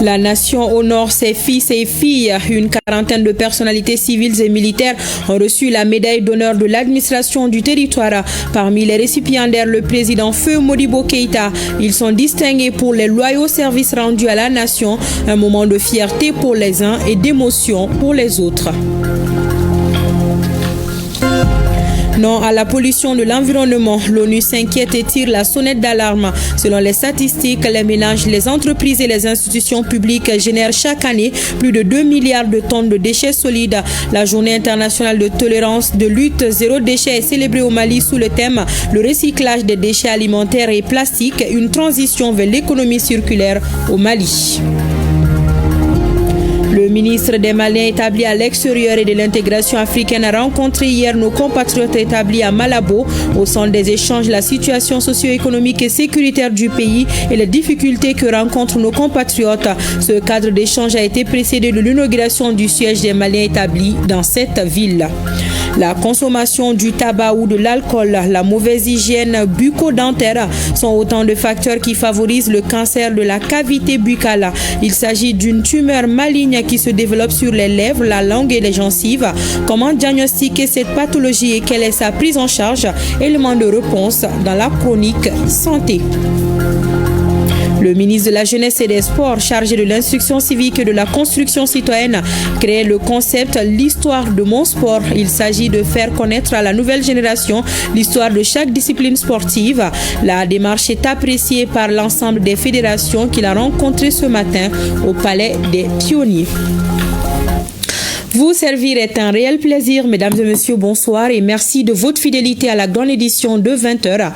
La nation honore ses fils et filles. Une quarantaine de personnalités civiles et militaires ont reçu la médaille d'honneur de l'administration du territoire. Parmi les récipiendaires, le président Feu Modibo Keïta. Ils sont distingués pour les loyaux services rendus à la nation, un moment de fierté pour les uns et d'émotion pour les autres. Non à la pollution de l'environnement. L'ONU s'inquiète et tire la sonnette d'alarme. Selon les statistiques, les ménages, les entreprises et les institutions publiques génèrent chaque année plus de 2 milliards de tonnes de déchets solides. La journée internationale de tolérance de lutte zéro déchet est célébrée au Mali sous le thème « Le recyclage des déchets alimentaires et plastiques, une transition vers l'économie circulaire au Mali ». Le ministre des Maliens établi à l'extérieur et de l'intégration africaine a rencontré hier nos compatriotes établis à Malabo. Au centre des échanges, la situation socio-économique et sécuritaire du pays et les difficultés que rencontrent nos compatriotes. Ce cadre d'échange a été précédé de l'inauguration du siège des Maliens établis dans cette ville. La consommation du tabac ou de l'alcool, la mauvaise hygiène bucco-dentaire sont autant de facteurs qui favorisent le cancer de la cavité buccale. Il s'agit d'une tumeur maligne qui se développe sur les lèvres, la langue et les gencives. Comment diagnostiquer cette pathologie et quelle est sa prise en charge? Élément de réponse dans la chronique santé. Le ministre de la Jeunesse et des Sports, chargé de l'instruction civique et de la construction citoyenne, crée le concept « L'histoire de mon sport ». Il s'agit de faire connaître à la nouvelle génération l'histoire de chaque discipline sportive. La démarche est appréciée par l'ensemble des fédérations qu'il a rencontrées ce matin au Palais des Pionniers. Vous servir est un réel plaisir, mesdames et messieurs, bonsoir et merci de votre fidélité à la grande édition de 20h.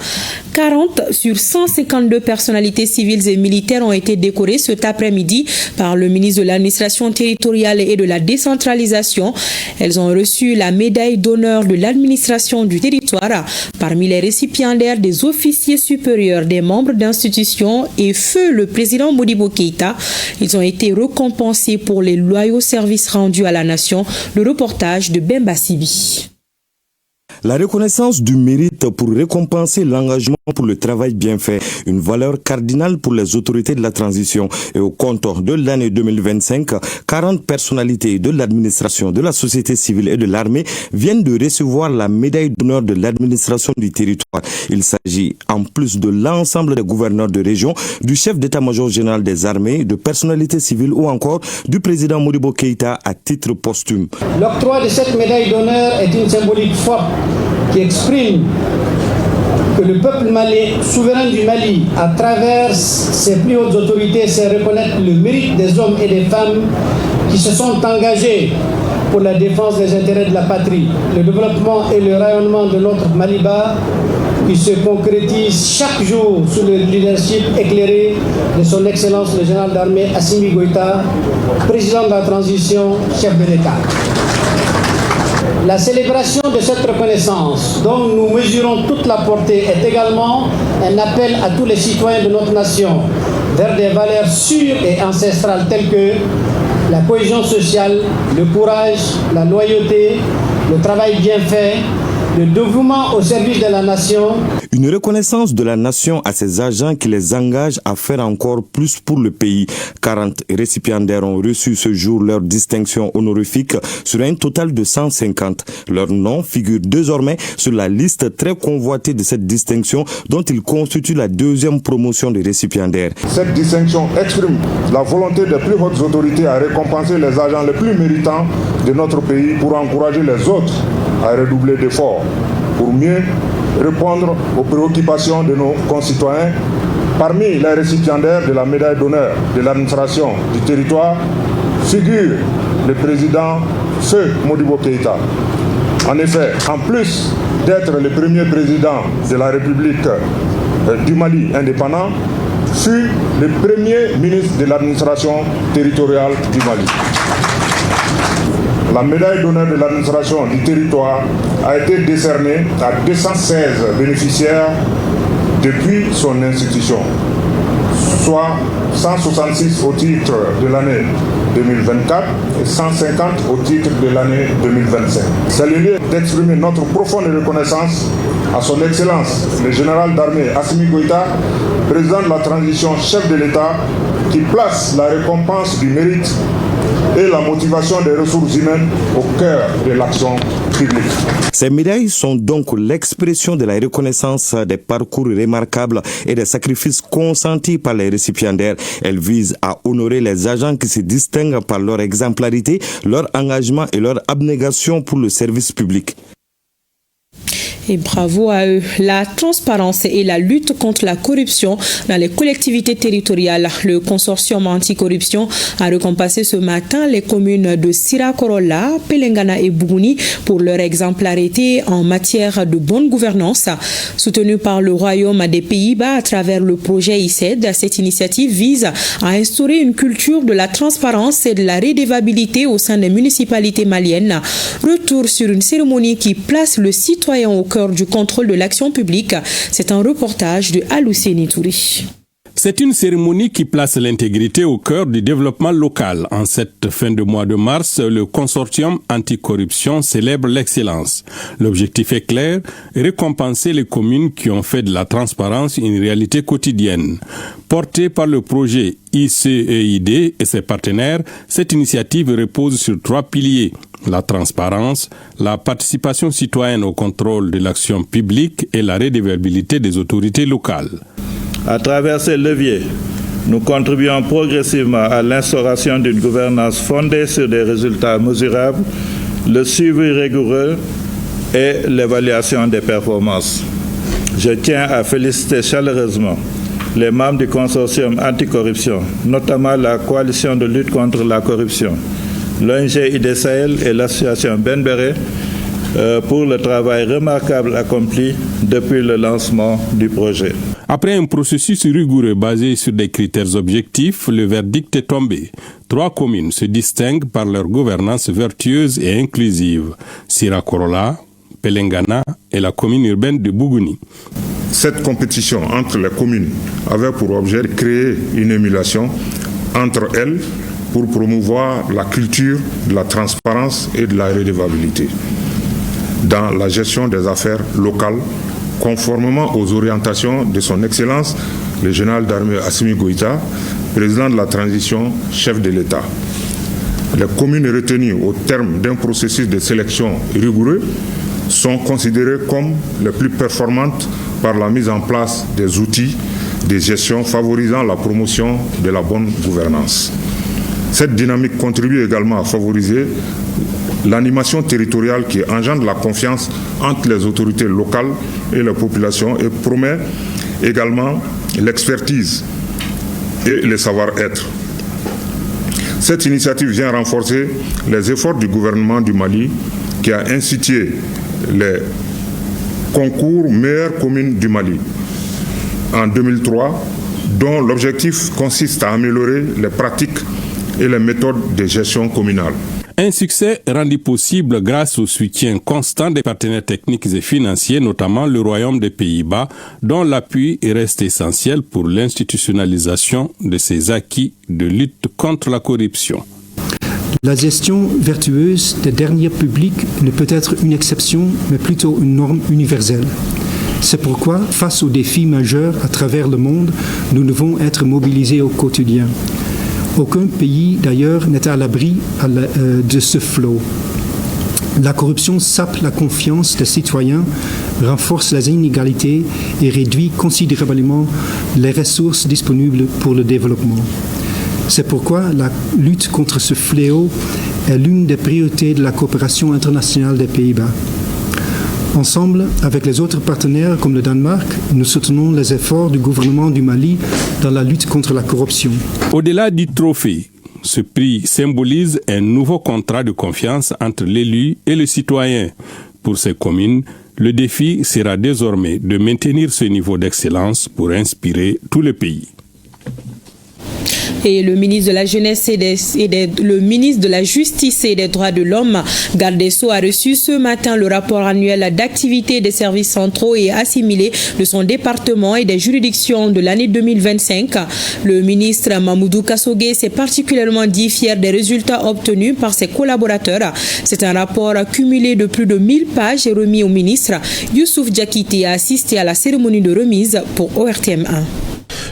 40 sur 152 personnalités civiles et militaires ont été décorées cet après-midi par le ministre de l'administration territoriale et de la décentralisation. Elles ont reçu la médaille d'honneur de l'administration du territoire. Parmi les récipiendaires, des officiers supérieurs, des membres d'institutions et feu le président Modibo Keïta. Ils ont été récompensés pour les loyaux services rendus à la nation. Le reportage de Bemba Sibi. La reconnaissance du mérite pour récompenser l'engagement pour le travail bien fait, une valeur cardinale pour les autorités de la transition. Et au compte de l'année 2025, 40 personnalités de l'administration, de la société civile et de l'armée viennent de recevoir la médaille d'honneur de l'administration du territoire. Il s'agit, en plus de l'ensemble des gouverneurs de région, du chef d'état-major général des armées, de personnalités civiles ou encore du président Modibo Keïta à titre posthume. L'octroi de cette médaille d'honneur est une symbolique forte qui exprime que le peuple malien, souverain du Mali, à travers ses plus hautes autorités, sait reconnaître le mérite des hommes et des femmes qui se sont engagés pour la défense des intérêts de la patrie, le développement et le rayonnement de notre Maliba, qui se concrétise chaque jour sous le leadership éclairé de son Excellence le général d'armée Assimi Goïta, président de la transition, chef de l'État. La célébration de cette reconnaissance, dont nous mesurons toute la portée, est également un appel à tous les citoyens de notre nation vers des valeurs sûres et ancestrales telles que la cohésion sociale, le courage, la loyauté, le travail bien fait, le dévouement au service de la nation. Une reconnaissance de la nation à ses agents qui les engage à faire encore plus pour le pays. 40 récipiendaires ont reçu ce jour leur distinction honorifique sur un total de 150. Leur nom figure désormais sur la liste très convoitée de cette distinction dont il constitue la deuxième promotion des récipiendaires. Cette distinction exprime la volonté des plus hautes autorités à récompenser les agents les plus méritants de notre pays pour encourager les autres à redoubler d'efforts pour mieux répondre aux préoccupations de nos concitoyens. Parmi les récipiendaires de la médaille d'honneur de l'administration du territoire figure le président Feu Modibo Keïta. En effet, en plus d'être le premier président de la République du Mali indépendant, fut le premier ministre de l'administration territoriale du Mali. La médaille d'honneur de l'administration du territoire a été décernée à 216 bénéficiaires depuis son institution, soit 166 au titre de l'année 2024 et 150 au titre de l'année 2025. C'est le lieu d'exprimer notre profonde reconnaissance à son Excellence, le général d'armée Assimi Goïta, président de la transition, chef de l'État, qui place la récompense du mérite et la motivation des ressources humaines au cœur de l'action publique. Ces médailles sont donc l'expression de la reconnaissance des parcours remarquables et des sacrifices consentis par les récipiendaires. Elles visent à honorer les agents qui se distinguent par leur exemplarité, leur engagement et leur abnégation pour le service public. Et bravo à eux. La transparence et la lutte contre la corruption dans les collectivités territoriales. Le consortium anticorruption a récompensé ce matin les communes de Sirakorola, Pelengana et Bougouni pour leur exemplarité en matière de bonne gouvernance. Soutenue par le Royaume des Pays-Bas à travers le projet ICED, cette initiative vise à instaurer une culture de la transparence et de la redevabilité au sein des municipalités maliennes. Retour sur une cérémonie qui place le citoyen au cœur du contrôle de l'action publique. C'est un reportage de Alousseni Touri. C'est une cérémonie qui place l'intégrité au cœur du développement local. En cette fin de mois de mars, le consortium anticorruption célèbre l'excellence. L'objectif est clair, récompenser les communes qui ont fait de la transparence une réalité quotidienne. Portée par le projet ICEID et ses partenaires, cette initiative repose sur 3 piliers. La transparence, la participation citoyenne au contrôle de l'action publique et la redevabilité des autorités locales. À travers ces leviers, nous contribuons progressivement à l'instauration d'une gouvernance fondée sur des résultats mesurables, le suivi rigoureux et l'évaluation des performances. Je tiens à féliciter chaleureusement les membres du consortium anticorruption, notamment la coalition de lutte contre la corruption, l'ONG ID Sahel et l'association Ben Béré pour le travail remarquable accompli depuis le lancement du projet. Après un processus rigoureux basé sur des critères objectifs, le verdict est tombé. 3 communes se distinguent par leur gouvernance vertueuse et inclusive. Sirakorola, Pelengana et la commune urbaine de Bougouni. Cette compétition entre les communes avait pour objet de créer une émulation entre elles pour promouvoir la culture de la transparence et de la redevabilité dans la gestion des affaires locales, conformément aux orientations de son Excellence, le général d'armée Assimi Goïta, président de la transition, chef de l'État. Les communes retenues au terme d'un processus de sélection rigoureux sont considérées comme les plus performantes par la mise en place des outils de gestion favorisant la promotion de la bonne gouvernance. Cette dynamique contribue également à favoriser l'animation territoriale qui engendre la confiance entre les autorités locales et la population et promet également l'expertise et le savoir-être. Cette initiative vient renforcer les efforts du gouvernement du Mali qui a institué les concours meilleures communes du Mali en 2003, dont l'objectif consiste à améliorer les pratiques et les méthodes de gestion communale. Un succès rendu possible grâce au soutien constant des partenaires techniques et financiers, notamment le Royaume des Pays-Bas, dont l'appui reste essentiel pour l'institutionnalisation de ces acquis de lutte contre la corruption. La gestion vertueuse des deniers publics ne peut être une exception, mais plutôt une norme universelle. C'est pourquoi, face aux défis majeurs à travers le monde, nous devons être mobilisés au quotidien. Aucun pays, d'ailleurs, n'est à l'abri de ce flot. La corruption sape la confiance des citoyens, renforce les inégalités et réduit considérablement les ressources disponibles pour le développement. C'est pourquoi la lutte contre ce fléau est l'une des priorités de la coopération internationale des Pays-Bas. Ensemble, avec les autres partenaires comme le Danemark, nous soutenons les efforts du gouvernement du Mali dans la lutte contre la corruption. Au-delà du trophée, ce prix symbolise un nouveau contrat de confiance entre l'élu et le citoyen. Pour ces communes, le défi sera désormais de maintenir ce niveau d'excellence pour inspirer tout le pays. Et le ministre de la Jeunesse le ministre de la Justice et des Droits de l'Homme, Garde des Sceaux, a reçu ce matin le rapport annuel d'activité des services centraux et assimilés de son département et des juridictions de l'année 2025. Le ministre Mamoudou Kassogué s'est particulièrement dit fier des résultats obtenus par ses collaborateurs. C'est un rapport cumulé de plus de 1000 pages et remis au ministre. Youssouf Diakité a assisté à la cérémonie de remise pour ORTM 1.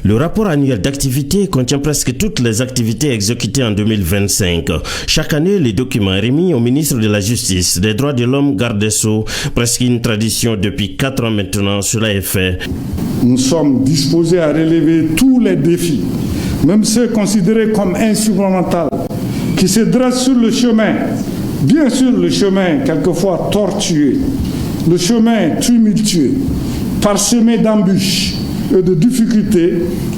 Le rapport annuel d'activité contient presque toutes les activités exécutées en 2025. Chaque année, le document est remis au ministre de la Justice, des Droits de l'Homme, Garde des Sceaux. Presque une tradition depuis 4 ans maintenant, cela est fait. Nous sommes disposés à relever tous les défis, même ceux considérés comme insurmontables, qui se dressent sur le chemin. Bien sûr, le chemin quelquefois tortueux, le chemin tumultueux, parsemé d'embûches et de difficultés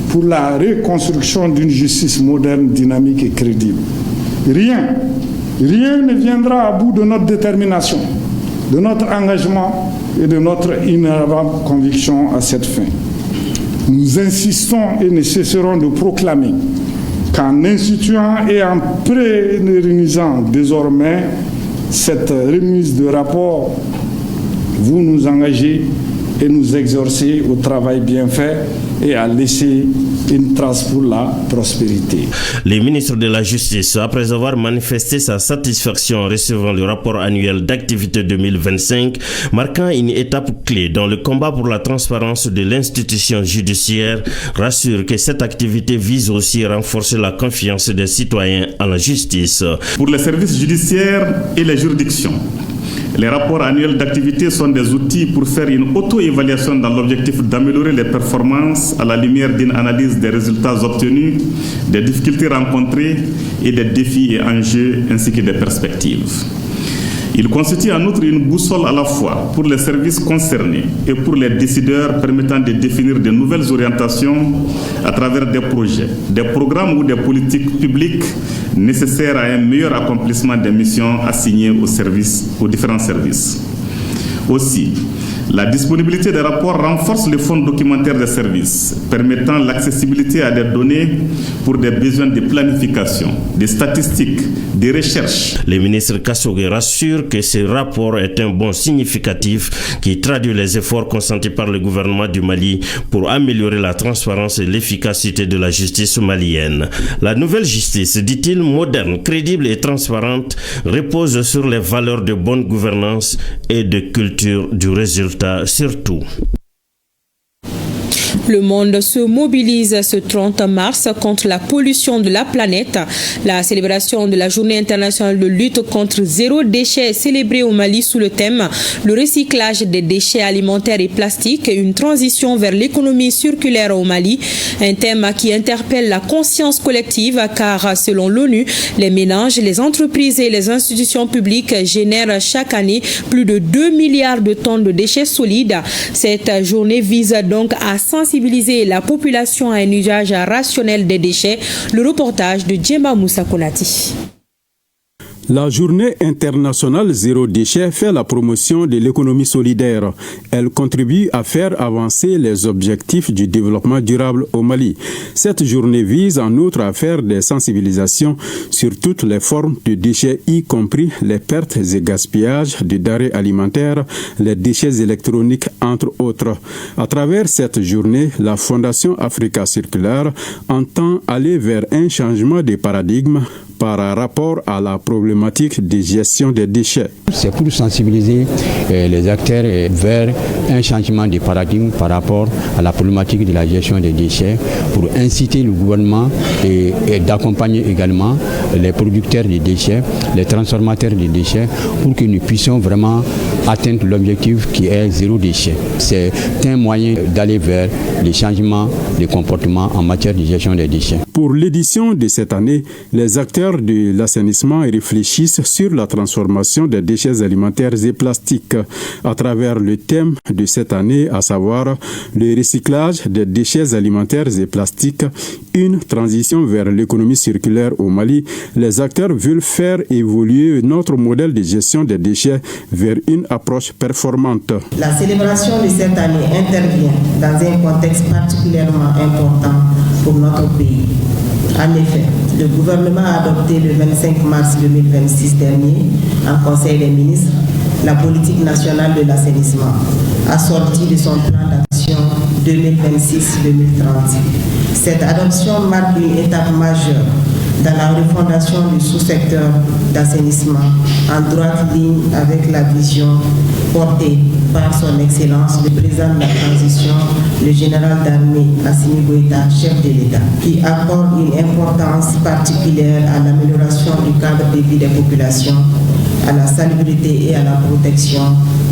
pour la reconstruction d'une justice moderne, dynamique et crédible. Rien ne viendra à bout de notre détermination, de notre engagement et de notre inébranlable conviction à cette fin. Nous insistons et ne cesserons de proclamer qu'en instituant et en pérennisant désormais cette remise de rapport, vous nous engagez et nous exhorcer au travail bien fait et à laisser une trace pour la prospérité. Le ministre de la Justice, après avoir manifesté sa satisfaction en recevant le rapport annuel d'activité 2025, marquant une étape clé dans le combat pour la transparence de l'institution judiciaire, rassure que cette activité vise aussi à renforcer la confiance des citoyens en la justice. Pour les services judiciaires et les juridictions, les rapports annuels d'activité sont des outils pour faire une auto-évaluation dans l'objectif d'améliorer les performances à la lumière d'une analyse des résultats obtenus, des difficultés rencontrées et des défis et enjeux ainsi que des perspectives. Il constitue en outre une boussole à la fois pour les services concernés et pour les décideurs permettant de définir de nouvelles orientations à travers des projets, des programmes ou des politiques publiques nécessaires à un meilleur accomplissement des missions assignées aux différents services. Aussi, la disponibilité des rapports renforce les fonds documentaires des services, permettant l'accessibilité à des données pour des besoins de planification, de statistiques, de recherche. Le ministre Kassogué rassure que ce rapport est un bond significatif qui traduit les efforts consentis par le gouvernement du Mali pour améliorer la transparence et l'efficacité de la justice malienne. La nouvelle justice, dit-il, moderne, crédible et transparente, repose sur les valeurs de bonne gouvernance et de culture du résultat surtout. Le monde se mobilise ce 30 mars contre la pollution de la planète. La célébration de la Journée internationale de lutte contre zéro déchet est célébrée au Mali sous le thème « Le recyclage des déchets alimentaires et plastiques et une transition vers l'économie circulaire au Mali ». Un thème qui interpelle la conscience collective car selon l'ONU, les ménages, les entreprises et les institutions publiques génèrent chaque année plus de 2 milliards de tonnes de déchets solides. Cette journée vise donc à sensibiliser la population à un usage rationnel des déchets. Le reportage de Djemba Moussa Konati. La journée internationale zéro déchet fait la promotion de l'économie solidaire. Elle contribue à faire avancer les objectifs du développement durable au Mali. Cette journée vise en outre à faire des sensibilisations sur toutes les formes de déchets, y compris les pertes et gaspillages de denrées alimentaires, les déchets électroniques, entre autres. À travers cette journée, la Fondation Africa Circulaire entend aller vers un changement de paradigme par rapport à la problématique de gestion des déchets. C'est pour sensibiliser les acteurs vers un changement de paradigme par rapport à la problématique de la gestion des déchets, pour inciter le gouvernement et d'accompagner également les producteurs de déchets, les transformateurs de déchets, pour que nous puissions vraiment atteindre l'objectif qui est zéro déchet. C'est un moyen d'aller vers les changements de comportement en matière de gestion des déchets. Pour l'édition de cette année, les acteurs de l'assainissement réfléchissent sur la transformation des déchets alimentaires et plastiques à travers le thème de cette année, à savoir le recyclage des déchets alimentaires et plastiques, une transition vers l'économie circulaire au Mali. Les acteurs veulent faire évoluer notre modèle de gestion des déchets vers une approche performante. La célébration de cette année intervient dans un contexte particulièrement important pour notre pays. En effet, le gouvernement a adopté le 25 mars 2026 dernier, en Conseil des ministres, la politique nationale de l'assainissement, assortie de son plan d'action 2026-2030. Cette adoption marque une étape majeure dans la refondation du sous-secteur d'assainissement, en droite ligne avec la vision portée par son Excellence le président de la transition, le général d'armée Assimi Goïta, chef de l'État, qui accorde une importance particulière à l'amélioration du cadre de vie des populations, à la salubrité et à la protection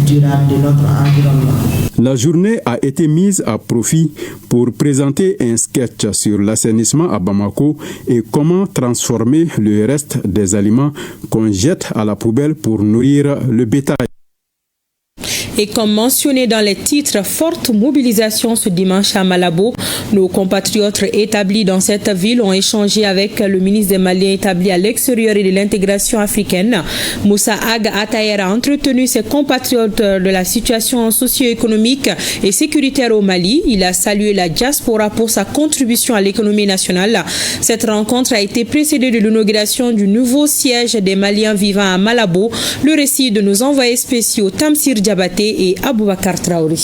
durable de notre environnement. La journée a été mise à profit pour présenter un sketch sur l'assainissement à Bamako et comment transformer le reste des aliments qu'on jette à la poubelle pour nourrir le bétail. Et comme mentionné dans les titres, forte mobilisation ce dimanche à Malabo. Nos compatriotes établis dans cette ville ont échangé avec le ministre des Maliens établi à l'extérieur et de l'intégration africaine. Moussa Ag Atayer a entretenu ses compatriotes de la situation socio-économique et sécuritaire au Mali. Il a salué la diaspora pour sa contribution à l'économie nationale. Cette rencontre a été précédée de l'inauguration du nouveau siège des Maliens vivant à Malabo. Le récit de nos envoyés spéciaux Tamsir Diabaté et Aboubakar Traoré.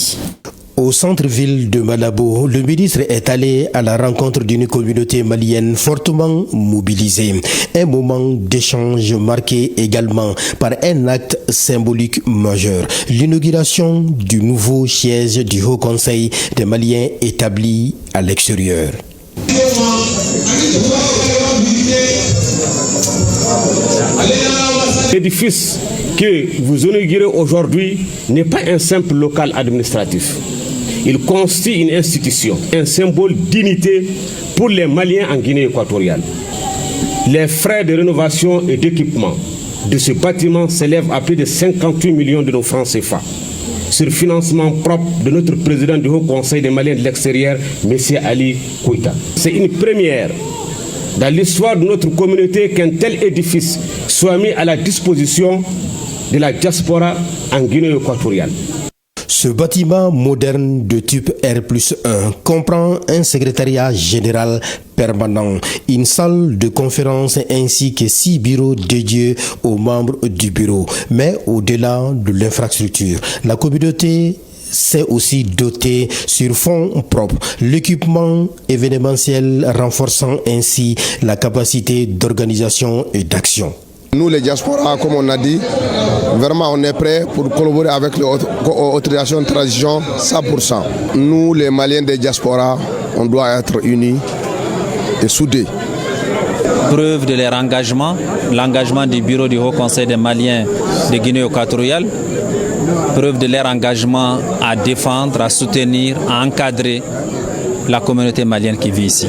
Au centre-ville de Malabo, le ministre est allé à la rencontre d'une communauté malienne fortement mobilisée. Un moment d'échange marqué également par un acte symbolique majeur. L'inauguration du nouveau siège du Haut Conseil des Maliens établi à l'extérieur. L'édifice que vous inaugurez aujourd'hui n'est pas un simple local administratif. Il constitue une institution, un symbole d'unité pour les Maliens en Guinée équatoriale. Les frais de rénovation et d'équipement de ce bâtiment s'élèvent à plus de 58 millions de nos francs CFA, sur financement propre de notre président du Haut Conseil des Maliens de l'extérieur, M. Ali Koïta. C'est une première dans l'histoire de notre communauté qu'un tel édifice soit mis à la disposition de la diaspora en Guinée équatoriale. Ce bâtiment moderne de type R+1 comprend un secrétariat général permanent, une salle de conférence ainsi que 6 bureaux dédiés aux membres du bureau. Mais au-delà de l'infrastructure, la communauté s'est aussi dotée sur fonds propres, l'équipement événementiel renforçant ainsi la capacité d'organisation et d'action. Nous, les diasporas, comme on a dit, vraiment on est prêts pour collaborer avec l'autorisation de transition 100%. Nous, les Maliens des diasporas, on doit être unis et soudés. Preuve de leur engagement, l'engagement du bureau du Haut Conseil des Maliens de Guinée équatoriale, preuve de leur engagement à défendre, à soutenir, à encadrer la communauté malienne qui vit ici.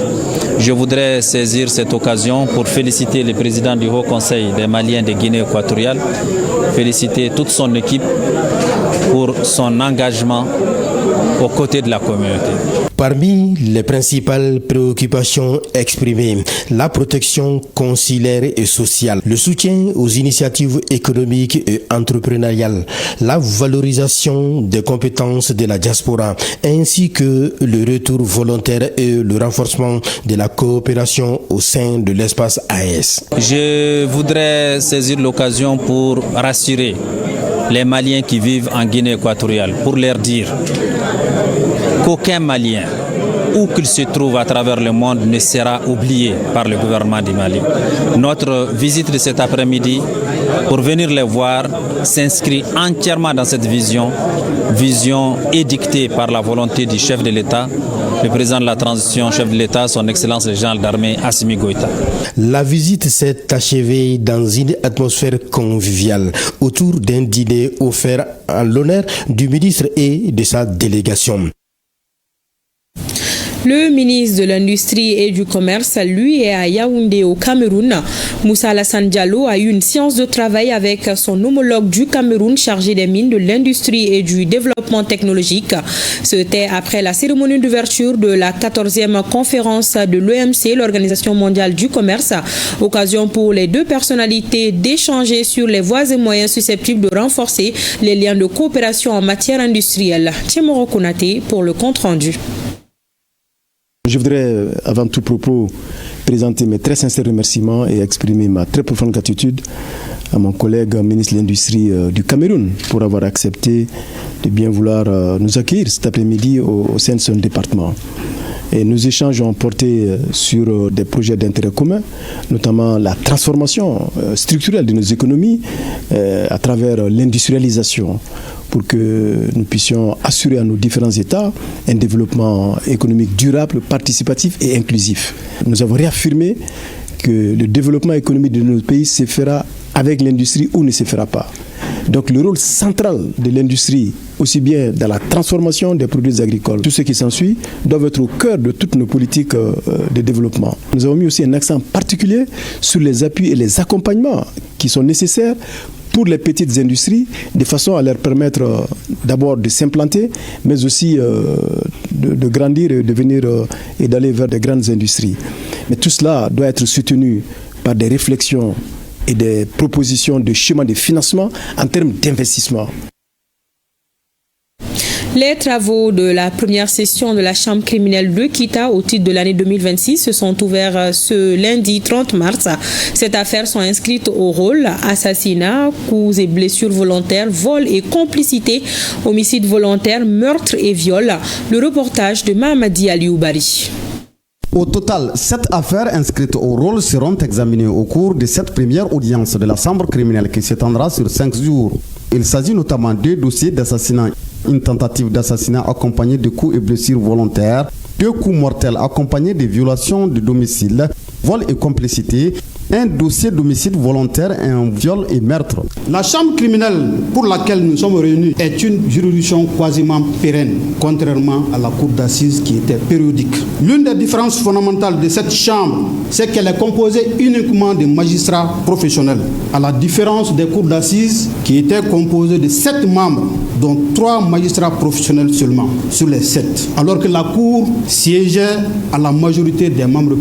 Je voudrais saisir cette occasion pour féliciter le président du Haut Conseil des Maliens de Guinée équatoriale, féliciter toute son équipe pour son engagement aux côtés de la communauté. Parmi les principales préoccupations exprimées, la protection consulaire et sociale, le soutien aux initiatives économiques et entrepreneuriales, la valorisation des compétences de la diaspora, ainsi que le retour volontaire et le renforcement de la coopération au sein de l'espace AES. Je voudrais saisir l'occasion pour rassurer les Maliens qui vivent en Guinée équatoriale, pour leur dire qu'aucun Malien, où qu'il se trouve à travers le monde, ne sera oublié par le gouvernement du Mali. Notre visite de cet après-midi, pour venir les voir, s'inscrit entièrement dans cette vision édictée par la volonté du chef de l'État, le président de la transition, chef de l'État, son Excellence le général d'armée Assimi Goïta. La visite s'est achevée dans une atmosphère conviviale autour d'un dîner offert en l'honneur du ministre et de sa délégation. Le ministre de l'Industrie et du Commerce, lui, est à Yaoundé au Cameroun. Moussa Alassane Diallo a eu une séance de travail avec son homologue du Cameroun chargé des mines, de l'industrie et du développement technologique. C'était après la cérémonie d'ouverture de la 14e conférence de l'OMC, l'Organisation mondiale du commerce. Occasion pour les deux personnalités d'échanger sur les voies et moyens susceptibles de renforcer les liens de coopération en matière industrielle. Tiemoro Konaté pour le compte rendu. Je voudrais, avant tout propos, présenter mes très sincères remerciements et exprimer ma très profonde gratitude à mon collègue ministre de l'Industrie du Cameroun pour avoir accepté de bien vouloir nous accueillir cet après-midi au sein de son département. Et nos échanges ont porté sur des projets d'intérêt commun, notamment la transformation structurelle de nos économies à travers l'industrialisation, pour que nous puissions assurer à nos différents États un développement économique durable, participatif et inclusif. Nous avons réaffirmé que le développement économique de notre pays se fera avec l'industrie ou ne se fera pas. Donc le rôle central de l'industrie, aussi bien dans la transformation des produits agricoles, tout ce qui s'ensuit, doit être au cœur de toutes nos politiques de développement. Nous avons mis aussi un accent particulier sur les appuis et les accompagnements qui sont nécessaires pour les petites industries, de façon à leur permettre d'abord de s'implanter, mais aussi de grandir et et d'aller vers des grandes industries. Mais tout cela doit être soutenu par des réflexions et des propositions de schéma de financement en termes d'investissement. Les travaux de la première session de la Chambre criminelle de Kita au titre de l'année 2026 se sont ouverts ce lundi 30 mars. Cette affaire sont inscrites au rôle assassinat, coups et blessures volontaires, vol et complicité, homicide volontaire, meurtre et viol. Le reportage de Mamadi Alioubari. Au total, 7 affaires inscrites au rôle seront examinées au cours de cette première audience de la Chambre criminelle qui s'étendra sur 5 jours. Il s'agit notamment 2 dossiers d'assassinat, une tentative d'assassinat accompagnée de coups et blessures volontaires, 2 coups mortels accompagnés de violations de domicile, vol et complicité, un dossier d'homicide volontaire, un viol et meurtre. La chambre criminelle pour laquelle nous sommes réunis est une juridiction quasiment pérenne, contrairement à la cour d'assises qui était périodique. L'une des différences fondamentales de cette chambre, c'est qu'elle est composée uniquement de magistrats professionnels, à la différence des cours d'assises qui étaient composées de 7 membres, dont 3 magistrats professionnels seulement, sur les 7, alors que la cour siégeait à la majorité des membres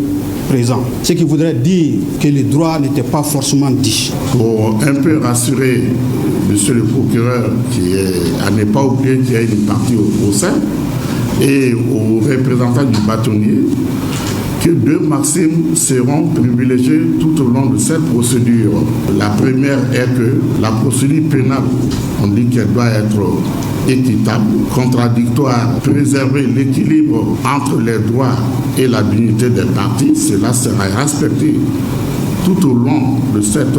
présents, ce qui voudrait dire que les droits n'étaient pas forcément dits. Pour un peu rassurer monsieur le procureur, à ne pas oublier qu'il y a une partie au sein, et aux représentants du bâtonnier, que 2 maximes seront privilégiées tout au long de cette procédure. La première est que la procédure pénale, on dit qu'elle doit être équitable, contradictoire, préserver l'équilibre entre les droits et la dignité des parties. Cela sera respecté tout au long de cette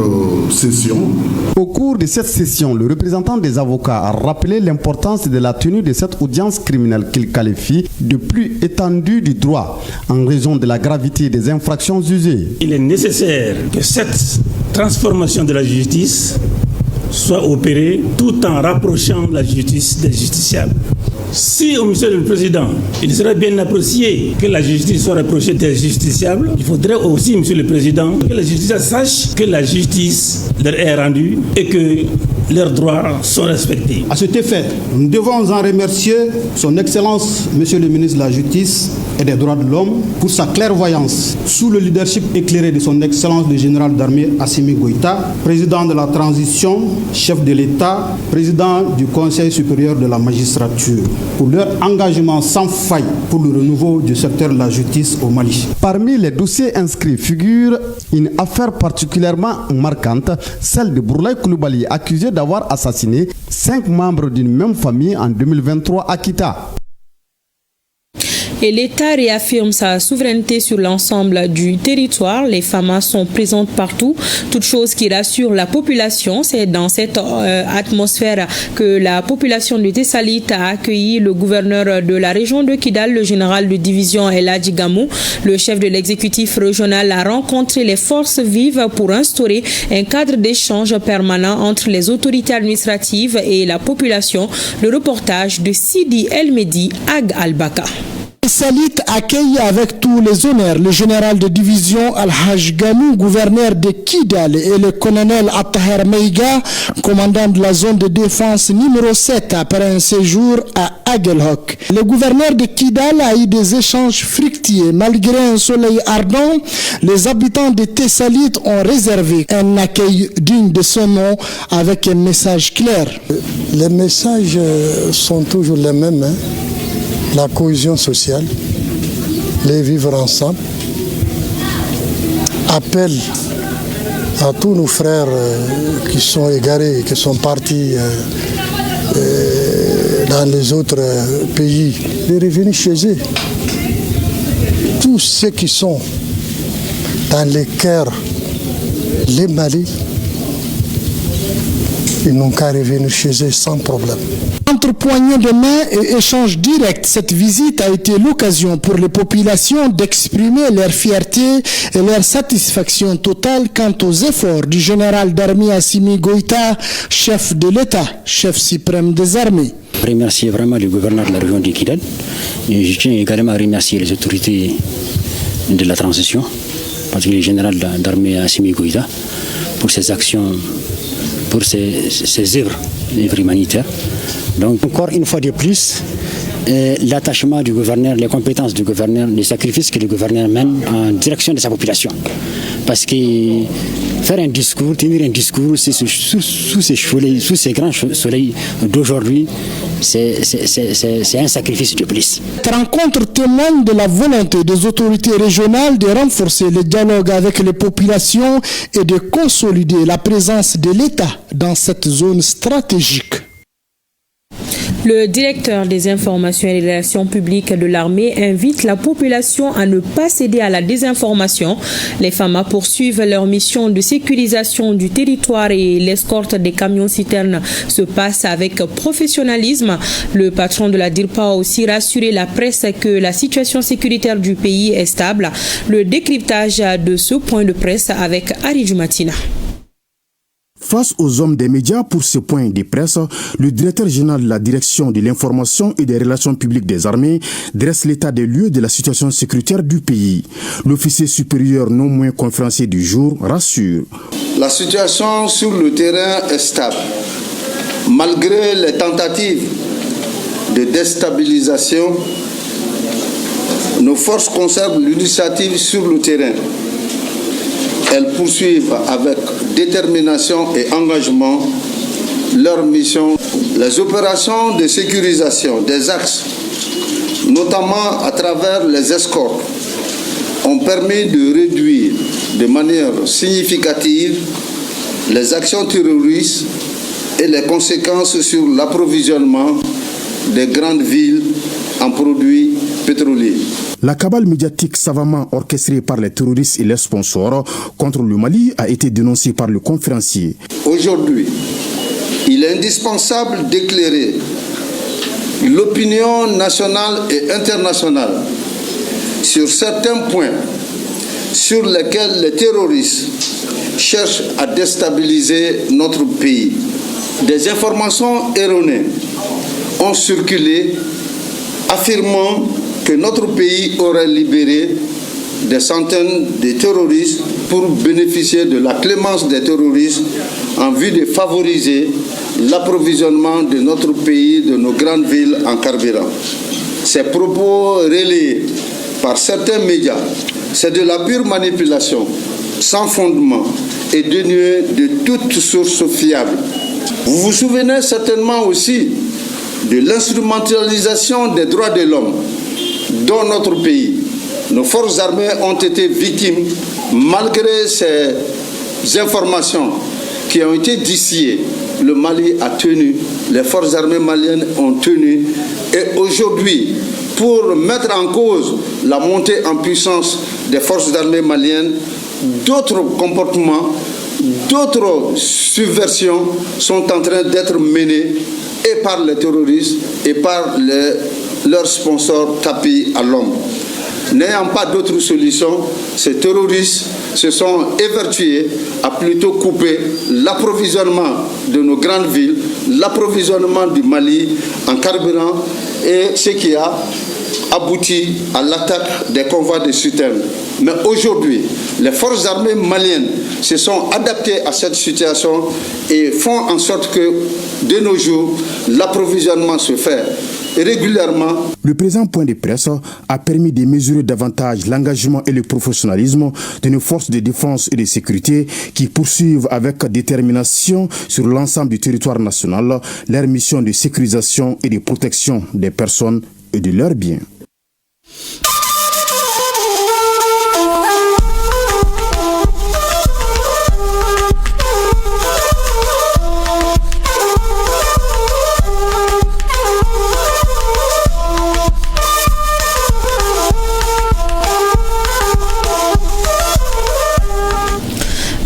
session. Au cours de cette session, le représentant des avocats a rappelé l'importance de la tenue de cette audience criminelle qu'il qualifie de plus étendue du droit en raison de la gravité des infractions usées. Il est nécessaire que cette transformation de la justice soit opérée tout en rapprochant la justice des justiciables. Si, monsieur le Président, il serait bien apprécié que la justice soit rapprochée des justiciables, il faudrait aussi, monsieur le Président, que les justiciables sachent que la justice leur est rendue et que leurs droits sont respectés. À cet effet, nous devons en remercier son Excellence, monsieur le ministre de la Justice et des Droits de l'Homme, pour sa clairvoyance, sous le leadership éclairé de son Excellence le général d'armée Assimi Goïta, président de la transition, chef de l'État, président du Conseil supérieur de la magistrature, pour leur engagement sans faille pour le renouveau du secteur de la justice au Mali. Parmi les dossiers inscrits figure une affaire particulièrement marquante, celle de Bourlaye Coulibaly, accusé d'avoir assassiné 5 membres d'une même famille en 2023 à Kita. Et l'État réaffirme sa souveraineté sur l'ensemble du territoire. Les FAMA sont présentes partout, toute chose qui rassure la population. C'est dans cette atmosphère que la population de Tessalit a accueilli le gouverneur de la région de Kidal, le général de division El Hadji Gamou. Le chef de l'exécutif régional a rencontré les forces vives pour instaurer un cadre d'échange permanent entre les autorités administratives et la population. Le reportage de Sidi El Mehdi Ag Al-Baka. Tessalit accueille avec tous les honneurs le général de division Al-Hadji Gamou, gouverneur de Kidal, et le colonel Attaher Meiga, commandant de la zone de défense numéro 7 après un séjour à Aguelhok. Le gouverneur de Kidal a eu des échanges fructueux. Malgré un soleil ardent, les habitants de Tessalit ont réservé un accueil digne de son nom avec un message clair. Les messages sont toujours les mêmes. La cohésion sociale, les vivre ensemble, appelle à tous nos frères qui sont égarés, qui sont partis dans les autres pays, de revenir chez eux. Tous ceux qui sont dans les cœurs, les Mali, ils n'ont qu'à revenir chez eux sans problème. Entre poignées de main et échanges directs, cette visite a été l'occasion pour les populations d'exprimer leur fierté et leur satisfaction totale quant aux efforts du général d'armée Assimi Goïta, chef de l'État, chef suprême des armées. Je remercie vraiment le gouverneur de la région de Kidal et je tiens également à remercier les autorités de la transition, en particulier le général d'armée Assimi Goïta, pour ses actions, pour ses œuvres humanitaires. Donc encore une fois de plus, l'attachement du gouverneur, les compétences du gouverneur, les sacrifices que le gouverneur mène en direction de sa population. Parce que faire un discours, tenir un discours sous ces grands soleils d'aujourd'hui, c'est un sacrifice de plus. Cette rencontre témoigne de la volonté des autorités régionales de renforcer le dialogue avec les populations et de consolider la présence de l'État dans cette zone stratégique. Le directeur des informations et des relations publiques de l'armée invite la population à ne pas céder à la désinformation. Les FAMA poursuivent leur mission de sécurisation du territoire et l'escorte des camions-citernes se passe avec professionnalisme. Le patron de la DIRPA a aussi rassuré la presse que la situation sécuritaire du pays est stable. Le décryptage de ce point de presse avec Ari Jumatina. Face aux hommes des médias pour ce point de presse, le directeur général de la direction de l'information et des relations publiques des armées dresse l'état des lieux de la situation sécuritaire du pays. L'officier supérieur non moins conférencier du jour rassure. La situation sur le terrain est stable. Malgré les tentatives de déstabilisation, nos forces conservent l'initiative sur le terrain. Elles poursuivent avec détermination et engagement leur mission. Les opérations de sécurisation des axes, notamment à travers les escortes, ont permis de réduire de manière significative les actions terroristes et les conséquences sur l'approvisionnement des grandes villes en produits pétroliers. La cabale médiatique savamment orchestrée par les terroristes et leurs sponsors contre le Mali a été dénoncée par le conférencier. Aujourd'hui, il est indispensable d'éclairer l'opinion nationale et internationale sur certains points sur lesquels les terroristes cherchent à déstabiliser notre pays. Des informations erronées ont circulé affirmant que notre pays aurait libéré des centaines de terroristes pour bénéficier de la clémence des terroristes en vue de favoriser l'approvisionnement de notre pays, de nos grandes villes en carburant. Ces propos relayés par certains médias, c'est de la pure manipulation, sans fondement et dénuée de toute source fiable. Vous vous souvenez certainement aussi de l'instrumentalisation des droits de l'homme dans notre pays. Nos forces armées ont été victimes, malgré ces informations qui ont été distillées. Le Mali a tenu, les forces armées maliennes ont tenu. Et aujourd'hui, pour mettre en cause la montée en puissance des forces armées maliennes, d'autres comportements, d'autres subversions sont en train d'être menées et par les terroristes et par leurs sponsors tapis à l'ombre. N'ayant pas d'autre solution, ces terroristes se sont évertués à plutôt couper l'approvisionnement de nos grandes villes, l'approvisionnement du Mali en carburant, et ce qui a abouti à l'attaque des convois de citernes. Mais aujourd'hui, les forces armées maliennes se sont adaptées à cette situation et font en sorte que, de nos jours, l'approvisionnement se fait régulièrement. Le présent point de presse a permis de mesurer davantage l'engagement et le professionnalisme de nos forces de défense et de sécurité qui poursuivent avec détermination sur l'ensemble du territoire national leur mission de sécurisation et de protection des personnes et de leurs biens.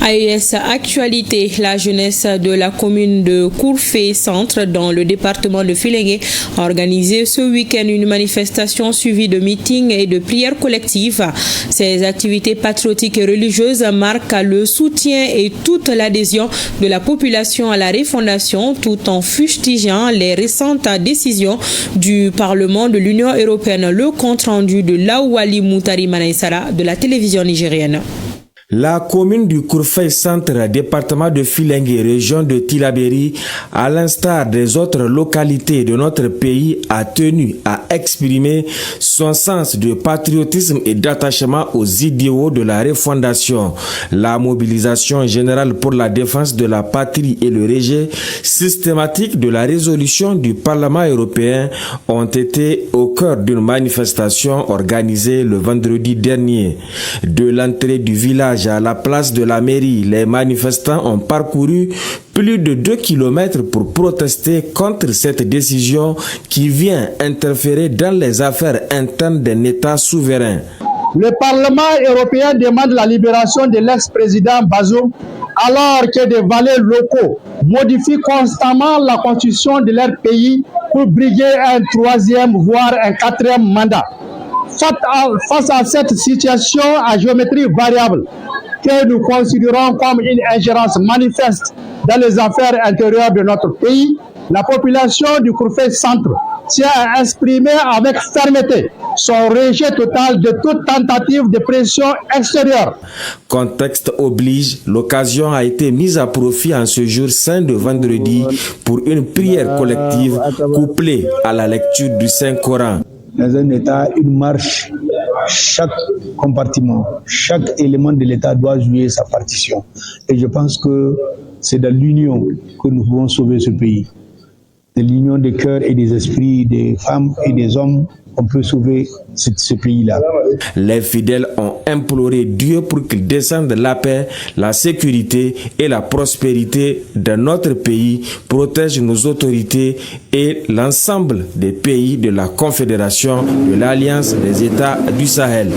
AES Actualité, la jeunesse de la commune de Kourfé Centre dans le département de Filengue a organisé ce week-end une manifestation suivie de meetings et de prières collectives. Ces activités patriotiques et religieuses marquent le soutien et toute l'adhésion de la population à la refondation tout en fustigeant les récentes décisions du Parlement de l'Union européenne. Le compte-rendu de Lawali Moutari Manaïsara de la télévision nigérienne. La commune du Kourfé Centre, département de Filengue, région de Tillabéri, à l'instar des autres localités de notre pays, a tenu à exprimer son sens de patriotisme et d'attachement aux idéaux de la refondation. La mobilisation générale pour la défense de la patrie et le rejet systématique de la résolution du Parlement européen ont été au cœur d'une manifestation organisée le vendredi dernier. De l'entrée du village à la place de la mairie, les manifestants ont parcouru plus de 2 km pour protester contre cette décision qui vient interférer dans les affaires internes d'un État souverain. Le Parlement européen demande la libération de l'ex-président Bazoum alors que des valets locaux modifient constamment la constitution de leur pays pour briguer un 3e voire un 4e mandat. Face à cette situation à géométrie variable, que nous considérons comme une ingérence manifeste dans les affaires intérieures de notre pays, la population du Kourfé Centre tient à exprimer avec fermeté son rejet total de toute tentative de pression extérieure. Contexte oblige, l'occasion a été mise à profit en ce jour saint de vendredi pour une prière collective couplée à la lecture du Saint-Coran. Dans un État, une marche, chaque compartiment, chaque élément de l'État doit jouer sa partition. Et je pense que c'est dans l'union que nous pouvons sauver ce pays. De l'union des cœurs et des esprits, des femmes et des hommes, on peut sauver ce pays-là. Les fidèles ont imploré Dieu pour qu'il descende la paix, la sécurité et la prospérité dans notre pays, protège nos autorités et l'ensemble des pays de la Confédération de l'Alliance des États du Sahel.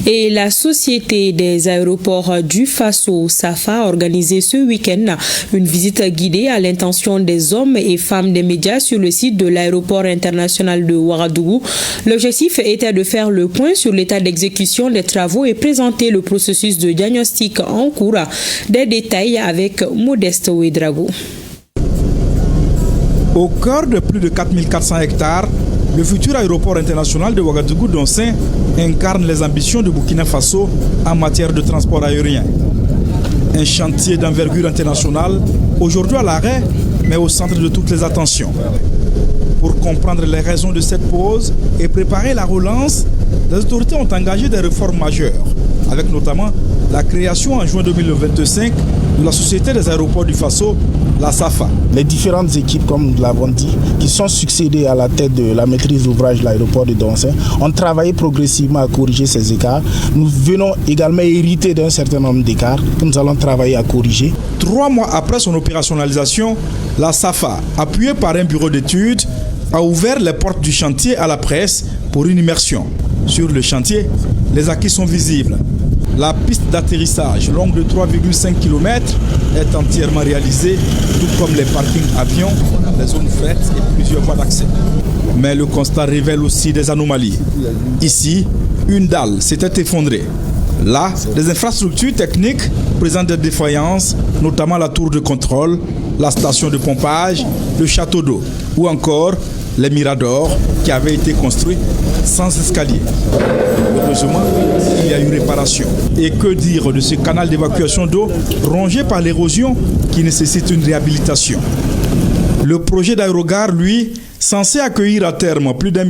Et la Société des aéroports du Faso, SAFA, a organisé ce week-end une visite guidée à l'intention des hommes et femmes des médias sur le site de l'aéroport international de Ouagadougou. L'objectif était de faire le point sur l'état d'exécution des travaux et présenter le processus de diagnostic en cours. Des détails avec Modeste Ouedrago. Au cœur de plus de 4400 hectares, le futur aéroport international de Ouagadougou-Donsin incarne les ambitions de Burkina Faso en matière de transport aérien. Un chantier d'envergure internationale, aujourd'hui à l'arrêt, mais au centre de toutes les attentions. Pour comprendre les raisons de cette pause et préparer la relance, les autorités ont engagé des réformes majeures, avec notamment la création en juin 2025 de la Société des aéroports du Faso, la SAFA. Les différentes équipes, comme nous l'avons dit, qui sont succédées à la tête de la maîtrise d'ouvrage de l'aéroport de Donsin, ont travaillé progressivement à corriger ces écarts. Nous venons également hériter d'un certain nombre d'écarts que nous allons travailler à corriger. 3 mois après son opérationnalisation, la SAFA, appuyée par un bureau d'études, a ouvert les portes du chantier à la presse pour une immersion. Sur le chantier, les acquis sont visibles. La piste d'atterrissage longue de 3,5 km est entièrement réalisée, tout comme les parkings avions, les zones fret et plusieurs voies d'accès. Mais le constat révèle aussi des anomalies. Ici, une dalle s'était effondrée. Là, les infrastructures techniques présentent des défaillances, notamment la tour de contrôle, la station de pompage, le château d'eau ou encore les miradors qui avaient été construits sans escalier. Heureusement, il y a eu réparation. Et que dire de ce canal d'évacuation d'eau rongé par l'érosion qui nécessite une réhabilitation. Le projet d'aérogare, lui, censé accueillir à terme plus d'1,5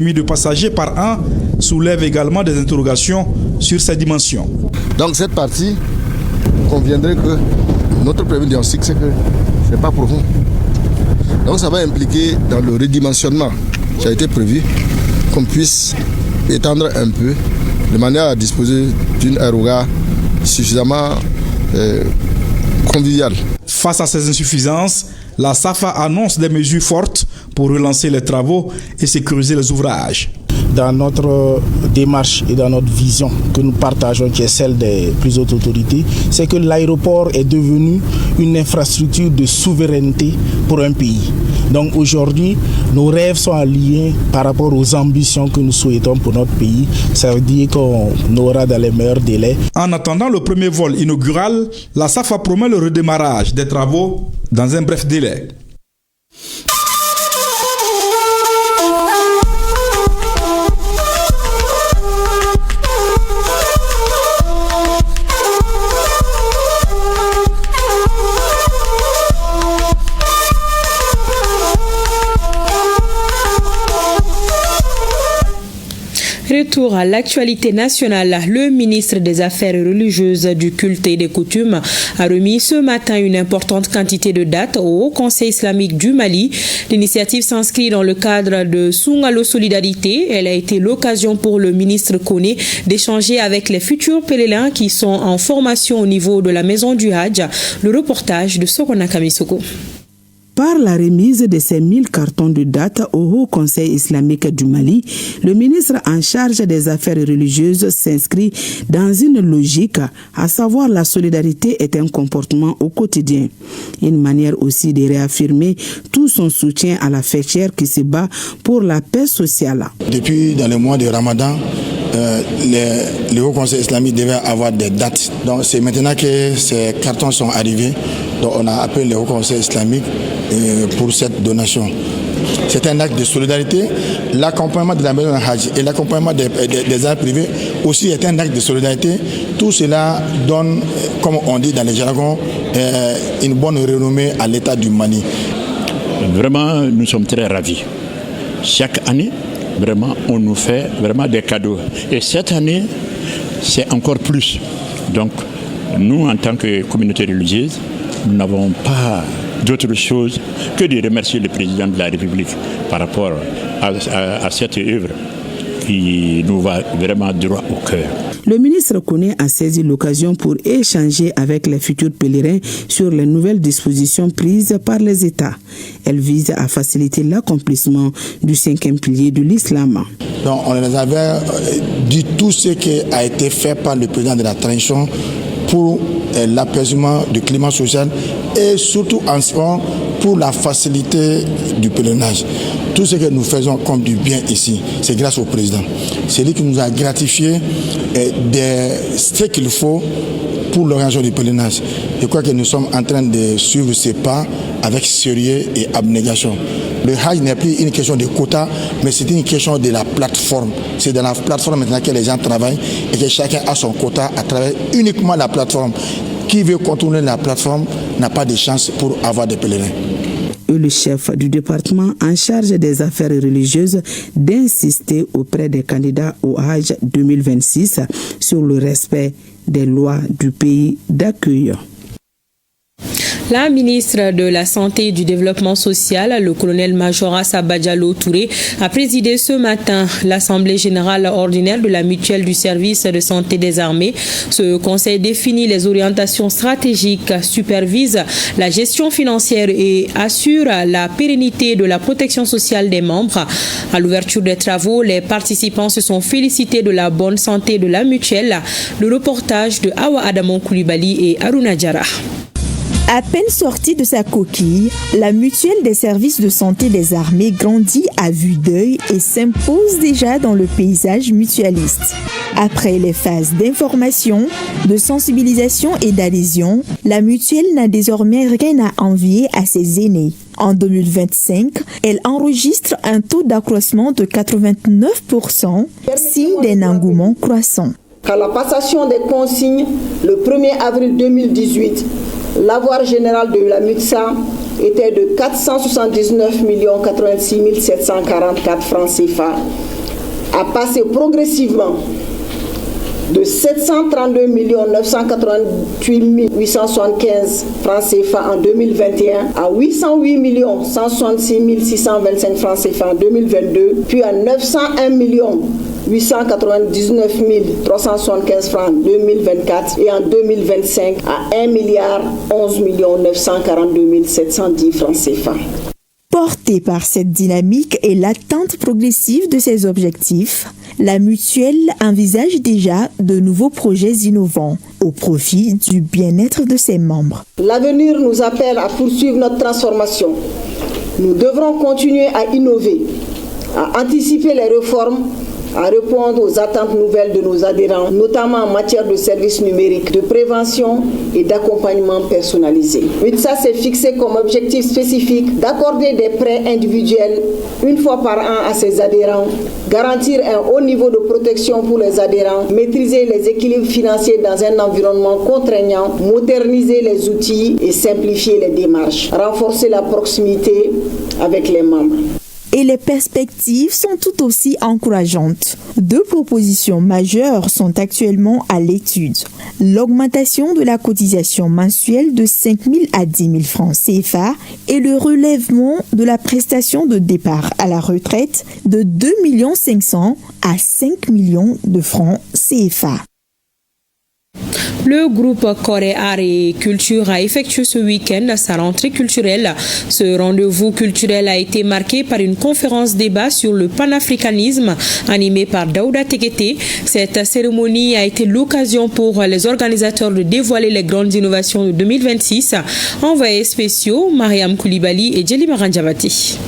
million de passagers par an, soulève également des interrogations sur ses dimensions. Donc cette partie, conviendrait que notre premier diagnostic, c'est que ce n'est pas profond. Donc ça va impliquer dans le redimensionnement qui a été prévu qu'on puisse étendre un peu de manière à disposer d'une aérogare suffisamment conviviale. Face à ces insuffisances, la SAFA annonce des mesures fortes pour relancer les travaux et sécuriser les ouvrages. dans notre démarche et dans notre vision que nous partageons, qui est celle des plus hautes autorités, c'est que l'aéroport est devenu une infrastructure de souveraineté pour un pays. Donc aujourd'hui, nos rêves sont alignés par rapport aux ambitions que nous souhaitons pour notre pays. Ça veut dire qu'on aura dans les meilleurs délais. En attendant le premier vol inaugural, la SAFA promet le redémarrage des travaux dans un bref délai. Retour à l'actualité nationale. Le ministre des Affaires religieuses, du culte et des coutumes a remis ce matin une importante quantité de dates au Haut Conseil islamique du Mali. L'initiative s'inscrit dans le cadre de Sungalo Solidarité. Elle a été l'occasion pour le ministre Koné d'échanger avec les futurs pèlerins qui sont en formation au niveau de la maison du Hadj. Le reportage de Sokona Kamisoko. Par la remise de ces 1000 cartons de date au Haut Conseil islamique du Mali, le ministre en charge des affaires religieuses s'inscrit dans une logique, à savoir la solidarité est un comportement au quotidien. Une manière aussi de réaffirmer tout son soutien à la fêtière qui se bat pour la paix sociale. Depuis dans le mois de Ramadan, le Haut Conseil islamique devait avoir des dates. Donc c'est maintenant que ces cartons sont arrivés. Donc on a appelé le Haut Conseil islamique pour cette donation. C'est un acte de solidarité. L'accompagnement de la maison Hajj et l'accompagnement des arts privés aussi est un acte de solidarité. Tout cela donne, comme on dit dans les jargons, une bonne renommée à l'État du Mali. Vraiment, nous sommes très ravis. Chaque année, vraiment, on nous fait vraiment des cadeaux. Et cette année, c'est encore plus. Donc, nous, en tant que communauté religieuse, nous n'avons pas d'autre chose que de remercier le président de la République par rapport à cette œuvre qui nous va vraiment droit au cœur. Le ministre Koné a saisi l'occasion pour échanger avec les futurs pèlerins sur les nouvelles dispositions prises par les États. Elles visent à faciliter l'accomplissement du 5e pilier de l'islam. Donc on les avait dit tout ce qui a été fait par le président de la transition pour l'apaisement du climat social et surtout en pour la facilité du pèlerinage. Tout ce que nous faisons comme du bien ici, c'est grâce au président. C'est lui qui nous a gratifié ce qu'il faut pour l'organisation du pèlerinage. Je crois que nous sommes en train de suivre ces pas avec sérieux et abnégation. Le Hajj n'est plus une question de quota, mais c'est une question de la plateforme. C'est dans la plateforme maintenant que les gens travaillent et que chacun a son quota à travers uniquement la plateforme. Qui veut contourner la plateforme n'a pas de chance pour avoir des pèlerins. Le chef du département en charge des affaires religieuses d'insister auprès des candidats au Hajj 2026 sur le respect des lois du pays d'accueil. La ministre de la Santé et du Développement social, le colonel-major Assaba Diallo Touré, a présidé ce matin l'Assemblée générale ordinaire de la mutuelle du service de santé des armées. Ce conseil définit les orientations stratégiques, supervise la gestion financière et assure la pérennité de la protection sociale des membres. À l'ouverture des travaux, les participants se sont félicités de la bonne santé de la mutuelle. Le reportage de Awa Adamon Koulibaly et Aruna Diarra. À peine sortie de sa coquille, la mutuelle des services de santé des armées grandit à vue d'œil et s'impose déjà dans le paysage mutualiste. Après les phases d'information, de sensibilisation et d'adhésion, la mutuelle n'a désormais rien à envier à ses aînés. En 2025, elle enregistre un taux d'accroissement de 89%, signe d'un engouement croissant. À la passation des consignes, le 1er avril 2018, l'avoir général de la MUTSA était de 479 86 744 francs CFA, a passé progressivement de 732 988 875 francs CFA en 2021 à 808 166 625 francs CFA en 2022, puis à 901 899 375 francs en 2024 et en 2025 à 1 11 942 710 francs CFA. Portée par cette dynamique et l'atteinte progressive de ses objectifs, la mutuelle envisage déjà de nouveaux projets innovants au profit du bien-être de ses membres. L'avenir nous appelle à poursuivre notre transformation. Nous devrons continuer à innover, à anticiper les réformes, à répondre aux attentes nouvelles de nos adhérents, notamment en matière de services numériques, de prévention et d'accompagnement personnalisé. UTSA s'est fixé comme objectif spécifique d'accorder des prêts individuels une fois par an à ses adhérents, garantir un haut niveau de protection pour les adhérents, maîtriser les équilibres financiers dans un environnement contraignant, moderniser les outils et simplifier les démarches, renforcer la proximité avec les membres. Et les perspectives sont tout aussi encourageantes. 2 propositions majeures sont actuellement à l'étude. L'augmentation de la cotisation mensuelle de 5 000 à 10 000 francs CFA et le relèvement de la prestation de départ à la retraite de 2 500 000 à 5 millions de francs CFA. Le groupe Corée Art et Culture a effectué ce week-end sa rentrée culturelle. Ce rendez-vous culturel a été marqué par une conférence débat sur le panafricanisme animée par Daouda Tekete. Cette cérémonie a été l'occasion pour les organisateurs de dévoiler les grandes innovations de 2026. Envoyés spéciaux, Mariam Koulibaly et Djeli Marandiabati.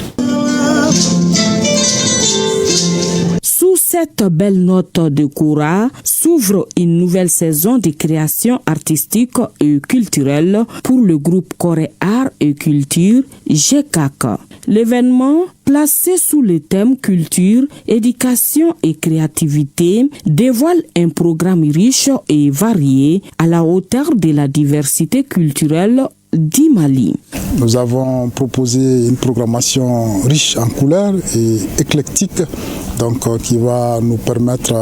Sous cette belle note de Koura, s'ouvre une nouvelle saison de création artistique et culturelle pour le groupe Corée Art et Culture, GKK. L'événement, placé sous le thème culture, éducation et créativité, dévoile un programme riche et varié à la hauteur de la diversité culturelle du Mali. Nous avons proposé une programmation riche en couleurs et éclectique, qui va nous permettre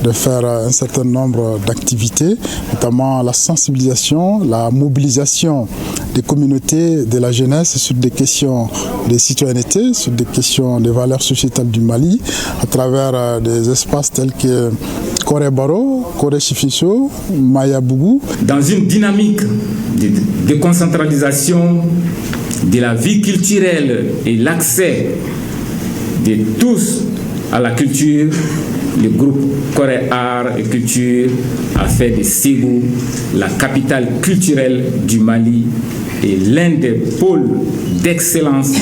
de faire un certain nombre d'activités, notamment la sensibilisation, la mobilisation des communautés, de la jeunesse sur des questions de citoyenneté, sur des questions de valeurs sociétales du Mali, à travers des espaces tels que Corée Baro, Corée Chifiso, Maya Bougou. Dans une dynamique de déconcentralisation de la vie culturelle et l'accès de tous à la culture, le groupe Corée Art et Culture a fait de Ségou la capitale culturelle du Mali et l'un des pôles d'excellence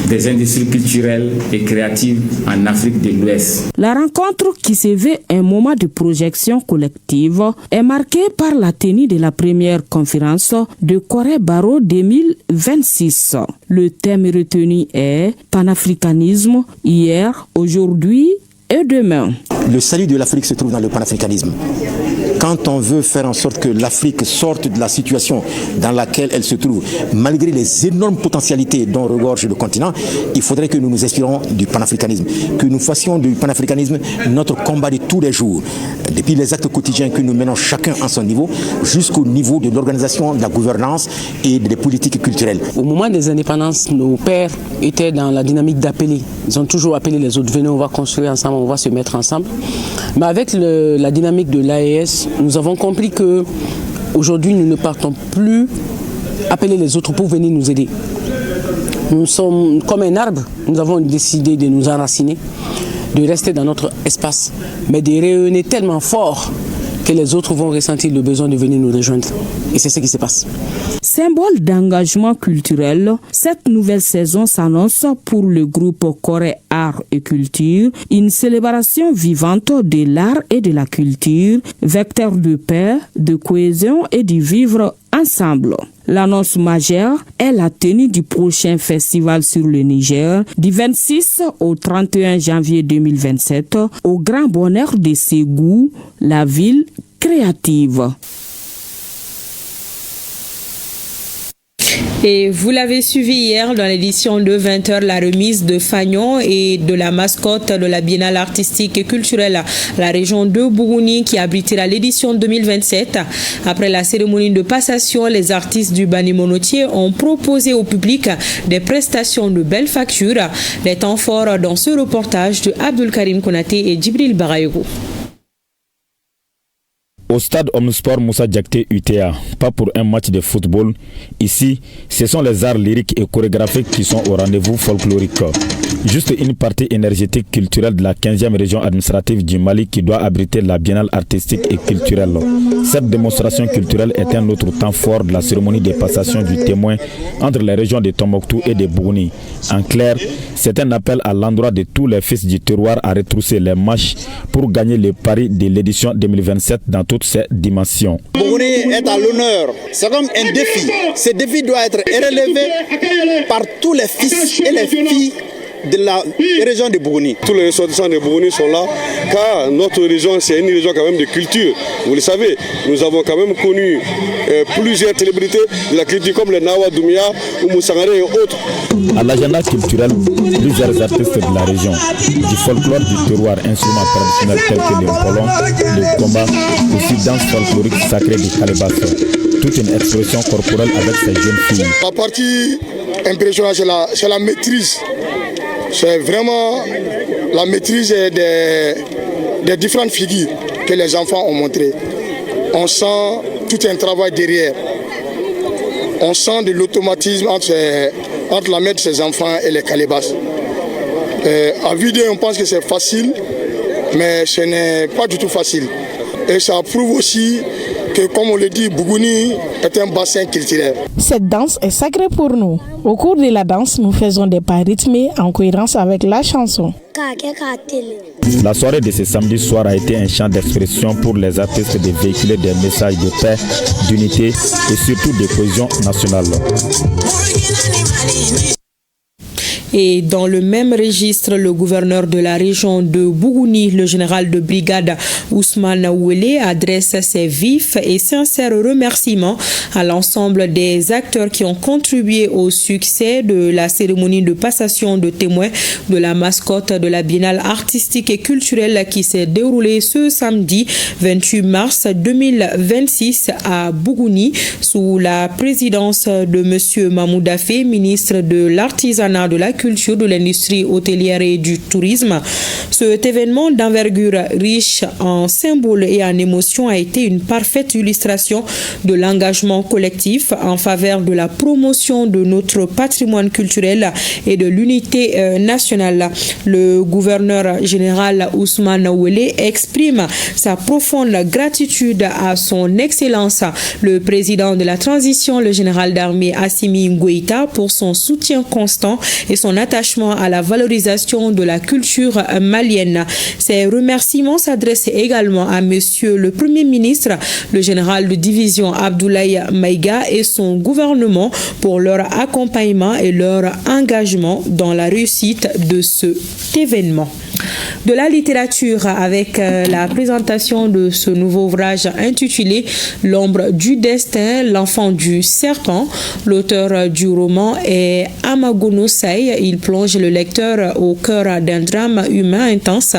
des industries culturelles et créatives en Afrique de l'Ouest. La rencontre, qui se veut un moment de projection collective, est marquée par la tenue de la première conférence de Corée Baro 2026. Le thème retenu est panafricanisme, hier, aujourd'hui et demain. Le salut de l'Afrique se trouve dans le panafricanisme. Quand on veut faire en sorte que l'Afrique sorte de la situation dans laquelle elle se trouve, malgré les énormes potentialités dont regorge le continent, il faudrait que nous nous inspirons du panafricanisme, que nous fassions du panafricanisme notre combat de tous les jours, depuis les actes quotidiens que nous menons chacun à son niveau, jusqu'au niveau de l'organisation, de la gouvernance et des politiques culturelles. Au moment des indépendances, nos pères étaient dans la dynamique d'appeler. Ils ont toujours appelé les autres, venez, on va construire ensemble, on va se mettre ensemble. Mais avec la dynamique de l'AES, nous avons compris que aujourd'hui nous ne partons plus appeler les autres pour venir nous aider. Nous sommes comme un arbre, nous avons décidé de nous enraciner, de rester dans notre espace, mais de rayonner tellement fort que les autres vont ressentir le besoin de venir nous rejoindre. Et c'est ce qui se passe. Symbole d'engagement culturel, cette nouvelle saison s'annonce pour le groupe Corée Art et Culture une célébration vivante de l'art et de la culture, vecteur de paix, de cohésion et de vivre ensemble. L'annonce majeure est la tenue du prochain festival sur le Niger du 26 au 31 janvier 2027 au grand bonheur de Ségou, la ville créative. Et vous l'avez suivi hier dans l'édition de 20h, la remise de Fagnon et de la mascotte de la Biennale artistique et culturelle à la région de Bougouni qui abritera l'édition 2027. Après la cérémonie de passation, les artistes du Bani Monotier ont proposé au public des prestations de belles factures. Les temps forts dans ce reportage de Abdul Karim Konaté et Djibril Barayogo. Au stade Omnisport Moussa Diakité UTA, pas pour un match de football. Ici, ce sont les arts lyriques et chorégraphiques qui sont au rendez-vous folklorique. Juste une partie énergétique culturelle de la 15e région administrative du Mali qui doit abriter la biennale artistique et culturelle. Cette démonstration culturelle est un autre temps fort de la cérémonie de passation du témoin entre les régions de Tombouctou et de Bougouni. En clair, c'est un appel à l'endroit de tous les fils du terroir à retrousser les manches pour gagner le pari de l'édition 2027 dans toutes ses dimensions. Bougouni est à l'honneur. C'est comme un défi. Ce défi doit être relevé par tous les fils et les filles de la région de Bougouni. Tous les ressortissants de Bougouni sont là, car notre région, c'est une région quand même de culture. Vous le savez, nous avons quand même connu plusieurs célébrités de la culture comme les Nawa Doumia ou Moussangare et autres. À l'agenda culturel, plusieurs artistes de la région, du folklore du terroir, instruments traditionnels tels que le polon, le combat, aussi danse folklorique sacrée du Calébas. Toute une expression corporelle avec ces jeunes filles. La partie impressionnante, c'est la maîtrise. C'est vraiment la maîtrise des différentes figures que les enfants ont montrées. On sent tout un travail derrière. On sent de l'automatisme entre la main de ces enfants et les calébasses. À vue d'œil, on pense que c'est facile, mais ce n'est pas du tout facile. Et ça prouve aussi que, comme on le dit, Bougouni est un bassin culturel. Cette danse est sacrée pour nous. Au cours de la danse, nous faisons des pas rythmés en cohérence avec la chanson. La soirée de ce samedi soir a été un champ d'expression pour les artistes de véhiculer des messages de paix, d'unité et surtout de cohésion nationale. Et dans le même registre, le gouverneur de la région de Bougouni, le général de brigade Ousmane Ouelé, adresse ses vifs et sincères remerciements à l'ensemble des acteurs qui ont contribué au succès de la cérémonie de passation de témoins de la mascotte de la biennale artistique et culturelle qui s'est déroulée ce samedi 28 mars 2026 à Bougouni sous la présidence de M. Mahmoud Afé, ministre de l'Artisanat, de la Culture, de l'Industrie hôtelière et du Tourisme. Cet événement d'envergure riche en symboles et en émotions a été une parfaite illustration de l'engagement collectif en faveur de la promotion de notre patrimoine culturel et de l'unité nationale. Le gouverneur général Ousmane Ouelé exprime sa profonde gratitude à son Excellence, le président de la transition, le général d'armée Assimi Goïta, pour son soutien constant et son attachement à la valorisation de la culture malienne. Ces remerciements s'adressent également à Monsieur le Premier ministre, le général de division Abdoulaye Maïga et son gouvernement pour leur accompagnement et leur engagement dans la réussite de cet événement. De la littérature avec la présentation de ce nouveau ouvrage intitulé L'ombre du destin, l'enfant du serpent. L'auteur du roman est Amagono Say. Il plonge le lecteur au cœur d'un drame humain intense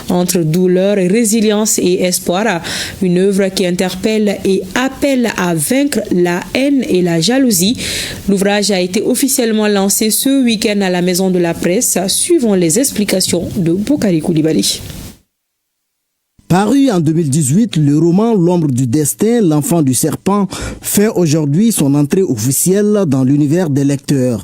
entre douleur, résilience et espoir. Une œuvre qui interpelle et appelle à vaincre la haine et la jalousie. L'ouvrage a été officiellement lancé ce week-end à la Maison de la Presse, suivant les explications de Boukari Koulibaly. Paru en 2018, le roman L'ombre du destin, l'enfant du serpent fait aujourd'hui son entrée officielle dans l'univers des lecteurs.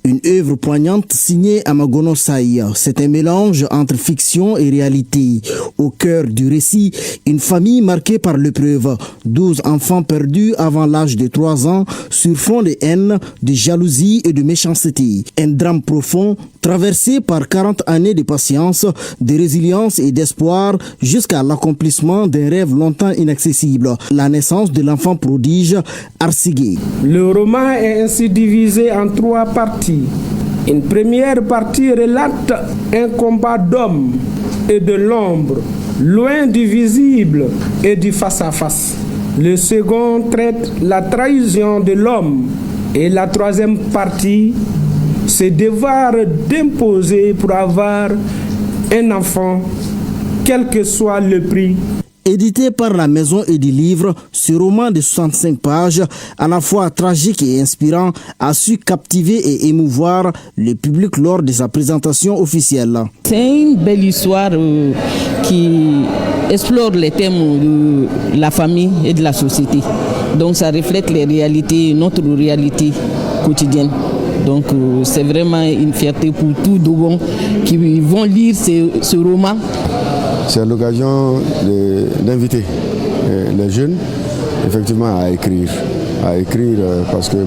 Une œuvre poignante signée Amagono Say. C'est un mélange entre fiction et réalité. Au cœur du récit, une famille marquée par l'épreuve. 12 enfants perdus avant l'âge de 3 ans sur fond de haine, de jalousie et de méchanceté. Un drame profond traversé par 40 années de patience, de résilience et d'espoir jusqu'à l'accomplissement d'un rêve longtemps inaccessible. La naissance de l'enfant prodige Arsigé. Le roman est ainsi divisé en 3 parties. Une première partie relate un combat d'hommes et de l'ombre, loin du visible et du face-à-face. Le second traite la trahison de l'homme et la troisième partie, se devoir d'imposer pour avoir un enfant, quel que soit le prix. Édité par la Maison et du Livre, ce roman de 65 pages, à la fois tragique et inspirant, a su captiver et émouvoir le public lors de sa présentation officielle. C'est une belle histoire qui explore les thèmes de la famille et de la société. Donc ça reflète les réalités, notre réalité quotidienne. Donc c'est vraiment une fierté pour tous Dogon qui vont lire ce roman. C'est l'occasion d'inviter les jeunes effectivement à écrire parce que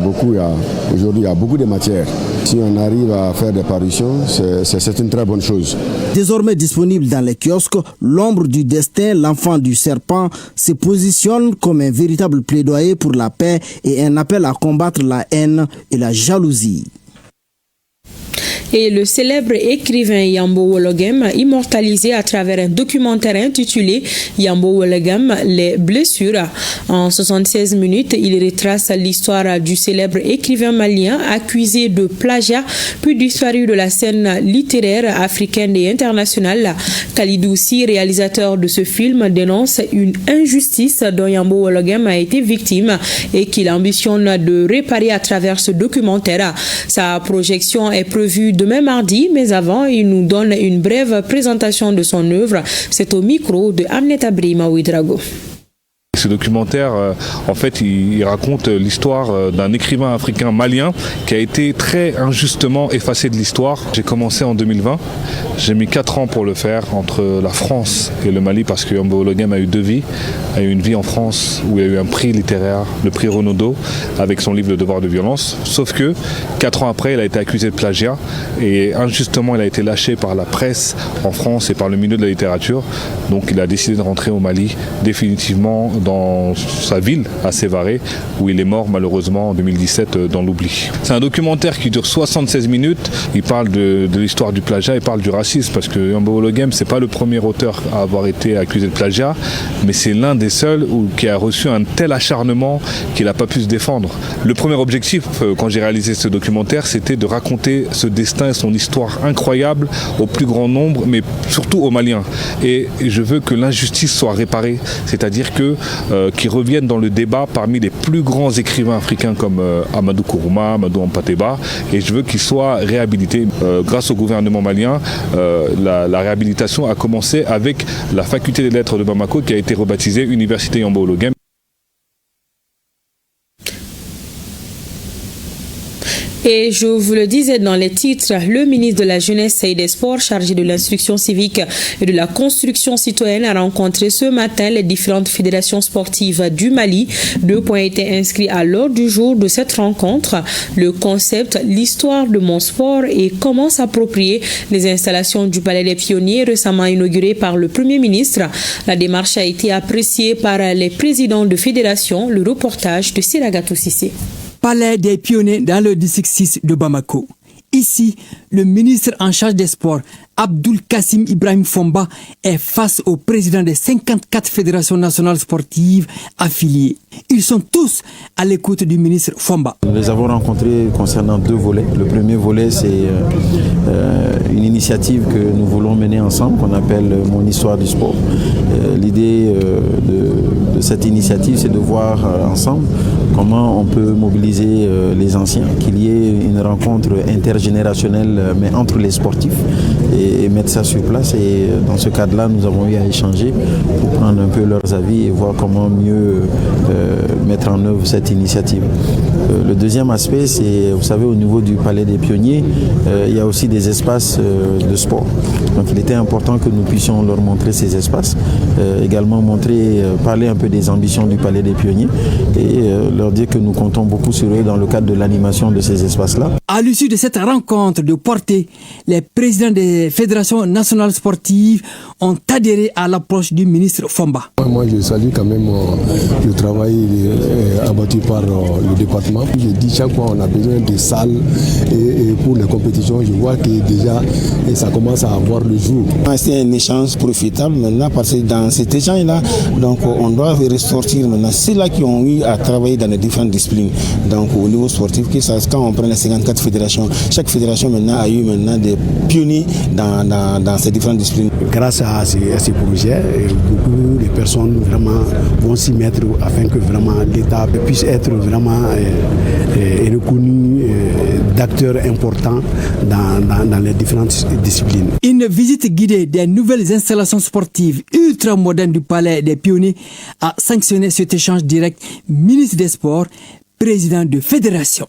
aujourd'hui il y a beaucoup de matières. Si on arrive à faire des parutions, c'est une très bonne chose. Désormais disponible dans les kiosques, L'ombre du destin, l'enfant du serpent se positionne comme un véritable plaidoyer pour la paix et un appel à combattre la haine et la jalousie. Et le célèbre écrivain Yambo Wologem, immortalisé à travers un documentaire intitulé Yambo Wologem, les blessures. En 76 minutes, il retrace l'histoire du célèbre écrivain malien accusé de plagiat puis disparu de la scène littéraire africaine et internationale. Khalidou Si, réalisateur de ce film, dénonce une injustice dont Yambo Wologem a été victime et qu'il ambitionne de réparer à travers ce documentaire. Sa projection est prévue demain mardi, mais avant, il nous donne une brève présentation de son œuvre. C'est au micro de Amneta Brima Ouidrago. Ce documentaire, en fait, il raconte l'histoire d'un écrivain africain malien qui a été très injustement effacé de l'histoire. J'ai commencé en 2020. J'ai mis 4 ans pour le faire entre la France et le Mali parce que Yambo Wologem a eu 2 vies. Il a eu une vie en France où il y a eu un prix littéraire, le prix Renaudot, avec son livre Le devoir de violence. Sauf que 4 ans après, il a été accusé de plagiat et injustement, il a été lâché par la presse en France et par le milieu de la littérature. Donc, il a décidé de rentrer au Mali définitivement dans sa ville, à Sévaré, où il est mort malheureusement en 2017 dans l'oubli. C'est un documentaire qui dure 76 minutes. Il parle de l'histoire du plagiat, il parle du racisme, parce que Yambo Wologem, c'est pas le premier auteur à avoir été accusé de plagiat, mais c'est l'un des seuls qui a reçu un tel acharnement qu'il n'a pas pu se défendre. Le premier objectif, quand j'ai réalisé ce documentaire, c'était de raconter ce destin et son histoire incroyable au plus grand nombre, mais surtout aux Maliens. Et je veux que l'injustice soit réparée, c'est-à-dire qu'ils reviennent dans le débat parmi les plus grands écrivains africains comme Amadou Kourouma, Amadou Hampâté-Bâ, et je veux qu'ils soient réhabilités. Grâce au gouvernement malien, la réhabilitation a commencé avec la faculté des lettres de Bamako qui a été rebaptisée Université Yambo Wologem. Et je vous le disais dans les titres, le ministre de la Jeunesse et des Sports chargé de l'instruction civique et de la construction citoyenne a rencontré ce matin les différentes fédérations sportives du Mali. 2 points étaient inscrits à l'ordre du jour de cette rencontre. Le concept, l'histoire de mon sport et comment s'approprier les installations du Palais des Pionniers récemment inauguré par le Premier ministre. La démarche a été appréciée par les présidents de fédérations. Le reportage de Siragatou Sissé. Palais des Pionniers dans le district 6 de Bamako. Ici, le ministre en charge des sports, Abdoul Kassim Ibrahim Fomba, est face au président des 54 fédérations nationales sportives affiliées. Ils sont tous à l'écoute du ministre Fomba. Nous les avons rencontrés concernant 2 volets. Le premier volet, c'est une initiative que nous voulons mener ensemble, qu'on appelle Mon histoire du sport. L'idée de cette initiative, c'est de voir ensemble comment on peut mobiliser les anciens, qu'il y ait une rencontre intergénérationnelle, mais entre les sportifs, et mettre ça sur place. Et dans ce cadre-là, nous avons eu à échanger pour prendre un peu leurs avis et voir comment mieux mettre en œuvre cette initiative. Le deuxième aspect, c'est, vous savez, au niveau du Palais des Pionniers, il y a aussi des espaces de sport. Donc il était important que nous puissions leur montrer ces espaces, également parler un peu des ambitions du Palais des Pionniers et leur dire que nous comptons beaucoup sur eux dans le cadre de l'animation de ces espaces-là. À l'issue de cette rencontre de portée, les présidents des fédérations nationales sportives ont adhéré à l'approche du ministre Fomba. Moi, je salue quand même le travail abattu par le département. Je dis chaque fois on a besoin de salles et pour les compétitions, je vois que déjà ça commence à avoir le jour. C'est un échange profitable maintenant parce que dans cet échange-là, donc on doit ressortir maintenant ceux-là qui ont eu à travailler dans les différentes disciplines. Donc au niveau sportif, quand on prend les 54 fédérations, chaque fédération maintenant a eu maintenant des pionniers dans ces différentes disciplines. Grâce à ces projets, beaucoup de personnes vraiment vont s'y mettre afin que vraiment l'État puisse être vraiment reconnu d'acteurs importants dans les différentes disciplines. Une visite guidée des nouvelles installations sportives ultra modernes du Palais des Pionniers a sanctionné cet échange direct. Ministre des Sports, président de fédération.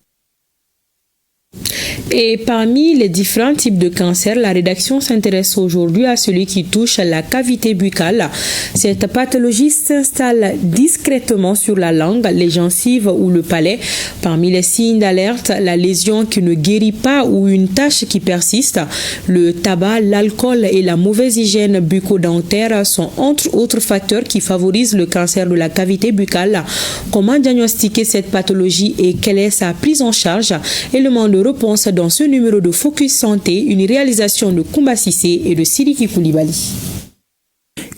Et parmi les différents types de cancers, la rédaction s'intéresse aujourd'hui à celui qui touche la cavité buccale. Cette pathologie s'installe discrètement sur la langue, les gencives ou le palais. Parmi les signes d'alerte, la lésion qui ne guérit pas ou une tache qui persiste. Le tabac, l'alcool et la mauvaise hygiène bucco-dentaire sont entre autres facteurs qui favorisent le cancer de la cavité buccale. Comment diagnostiquer cette pathologie et quelle est sa prise en charge? Élément de réponse dans ce numéro de Focus Santé, une réalisation de Koumba Sissé et de Sidiki Koulibaly.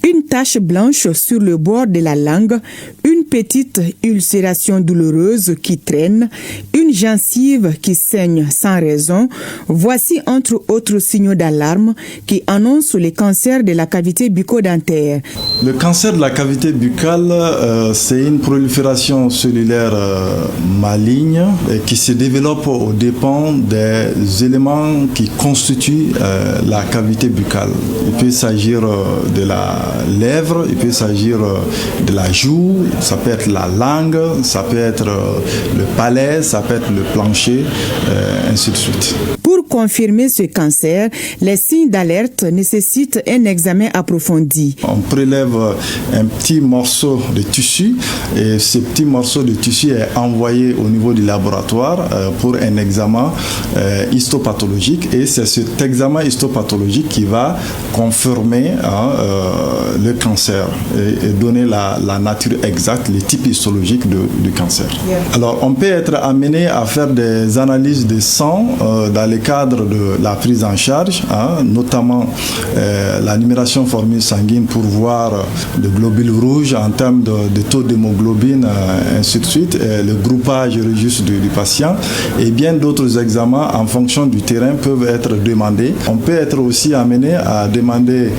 Une tache blanche sur le bord de la langue, une petite ulcération douloureuse qui traîne, une gencive qui saigne sans raison, voici entre autres signaux d'alarme qui annoncent les cancers de la cavité bucco-dentaire. Le cancer de la cavité buccale, c'est une prolifération cellulaire maligne qui se développe aux dépens des éléments qui constituent la cavité buccale. Il peut s'agir de la lèvre, il peut s'agir de la joue, ça peut être la langue, ça peut être le palais, ça peut être le plancher, ainsi de suite. Pour confirmer ce cancer, les signes d'alerte nécessitent un examen approfondi. On prélève un petit morceau de tissu et ce petit morceau de tissu est envoyé au niveau du laboratoire pour un examen histopathologique et c'est cet examen histopathologique qui va confirmer le cancer et donner la nature exacte, le type histologique du cancer. Alors on peut être amené à faire des analyses de sang dans le cadre de la prise en charge, notamment la numération formule sanguine pour voir le globule rouge en termes de taux d'hémoglobine, ainsi de suite, le groupage registre du patient et bien d'autres examens en fonction du terrain peuvent être demandés. On peut être aussi amené à demander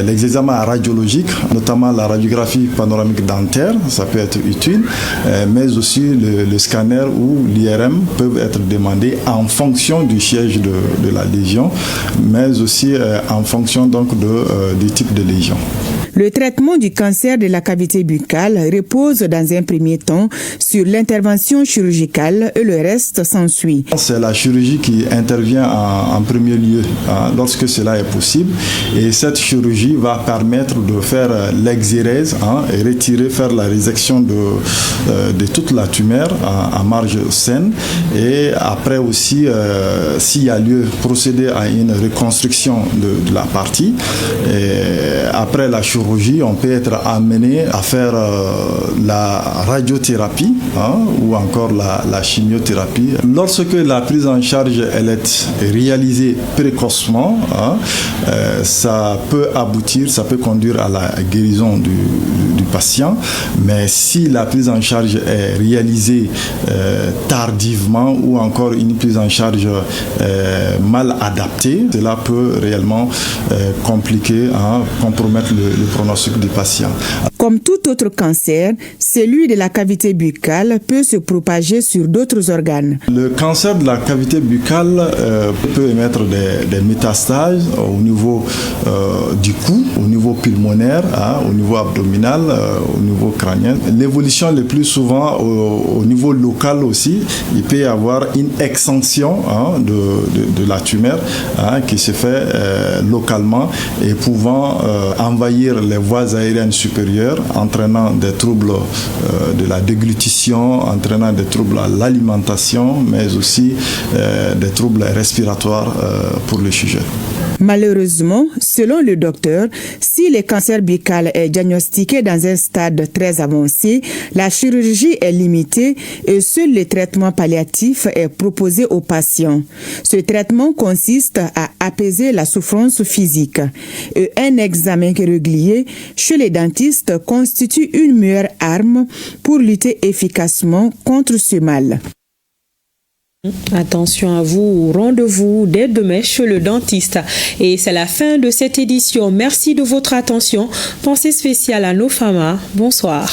les examens radiologiques, notamment la radiographie panoramique dentaire, ça peut être utile, mais aussi le scanner ou l'IRM peuvent être demandés en fonction du siège de la lésion, mais aussi en fonction donc du type de lésion. Le traitement du cancer de la cavité buccale repose dans un premier temps sur l'intervention chirurgicale et le reste s'ensuit. C'est la chirurgie qui intervient en premier lieu lorsque cela est possible et cette chirurgie va permettre de faire l'exérèse et faire la résection de toute la tumeur en marge saine et après aussi s'il y a lieu procéder à une reconstruction de la partie et après la chirurgie on peut être amené à faire la radiothérapie ou encore la chimiothérapie. Lorsque la prise en charge elle est réalisée précocement, ça peut aboutir, ça peut conduire à la guérison du patient, mais si la prise en charge est réalisée tardivement ou encore une prise en charge mal adaptée, cela peut réellement compliquer, compromettre le pronostic du patient. Comme tout autre cancer, celui de la cavité buccale peut se propager sur d'autres organes. Le cancer de la cavité buccale peut émettre des métastases au niveau du cou, au niveau pulmonaire, au niveau abdominal, au niveau crânien. L'évolution le plus souvent au niveau local aussi, il peut y avoir une extension de la tumeur qui se fait localement et pouvant envahir les voies aériennes supérieures, entraînant des troubles de la déglutition, entraînant des troubles à l'alimentation, mais aussi des troubles respiratoires pour le sujet. Malheureusement, selon le docteur, si le cancer buccal est diagnostiqué dans un stade très avancé, la chirurgie est limitée et seul le traitement palliatif est proposé aux patients. Ce traitement consiste à apaiser la souffrance physique. Et un examen régulier chez les dentistes constitue une meilleure arme pour lutter efficacement contre ce mal. Attention à vous, rendez-vous dès demain chez le dentiste. Et c'est la fin de cette édition. Merci de votre attention. Pensée spéciale à nos femmes. Bonsoir.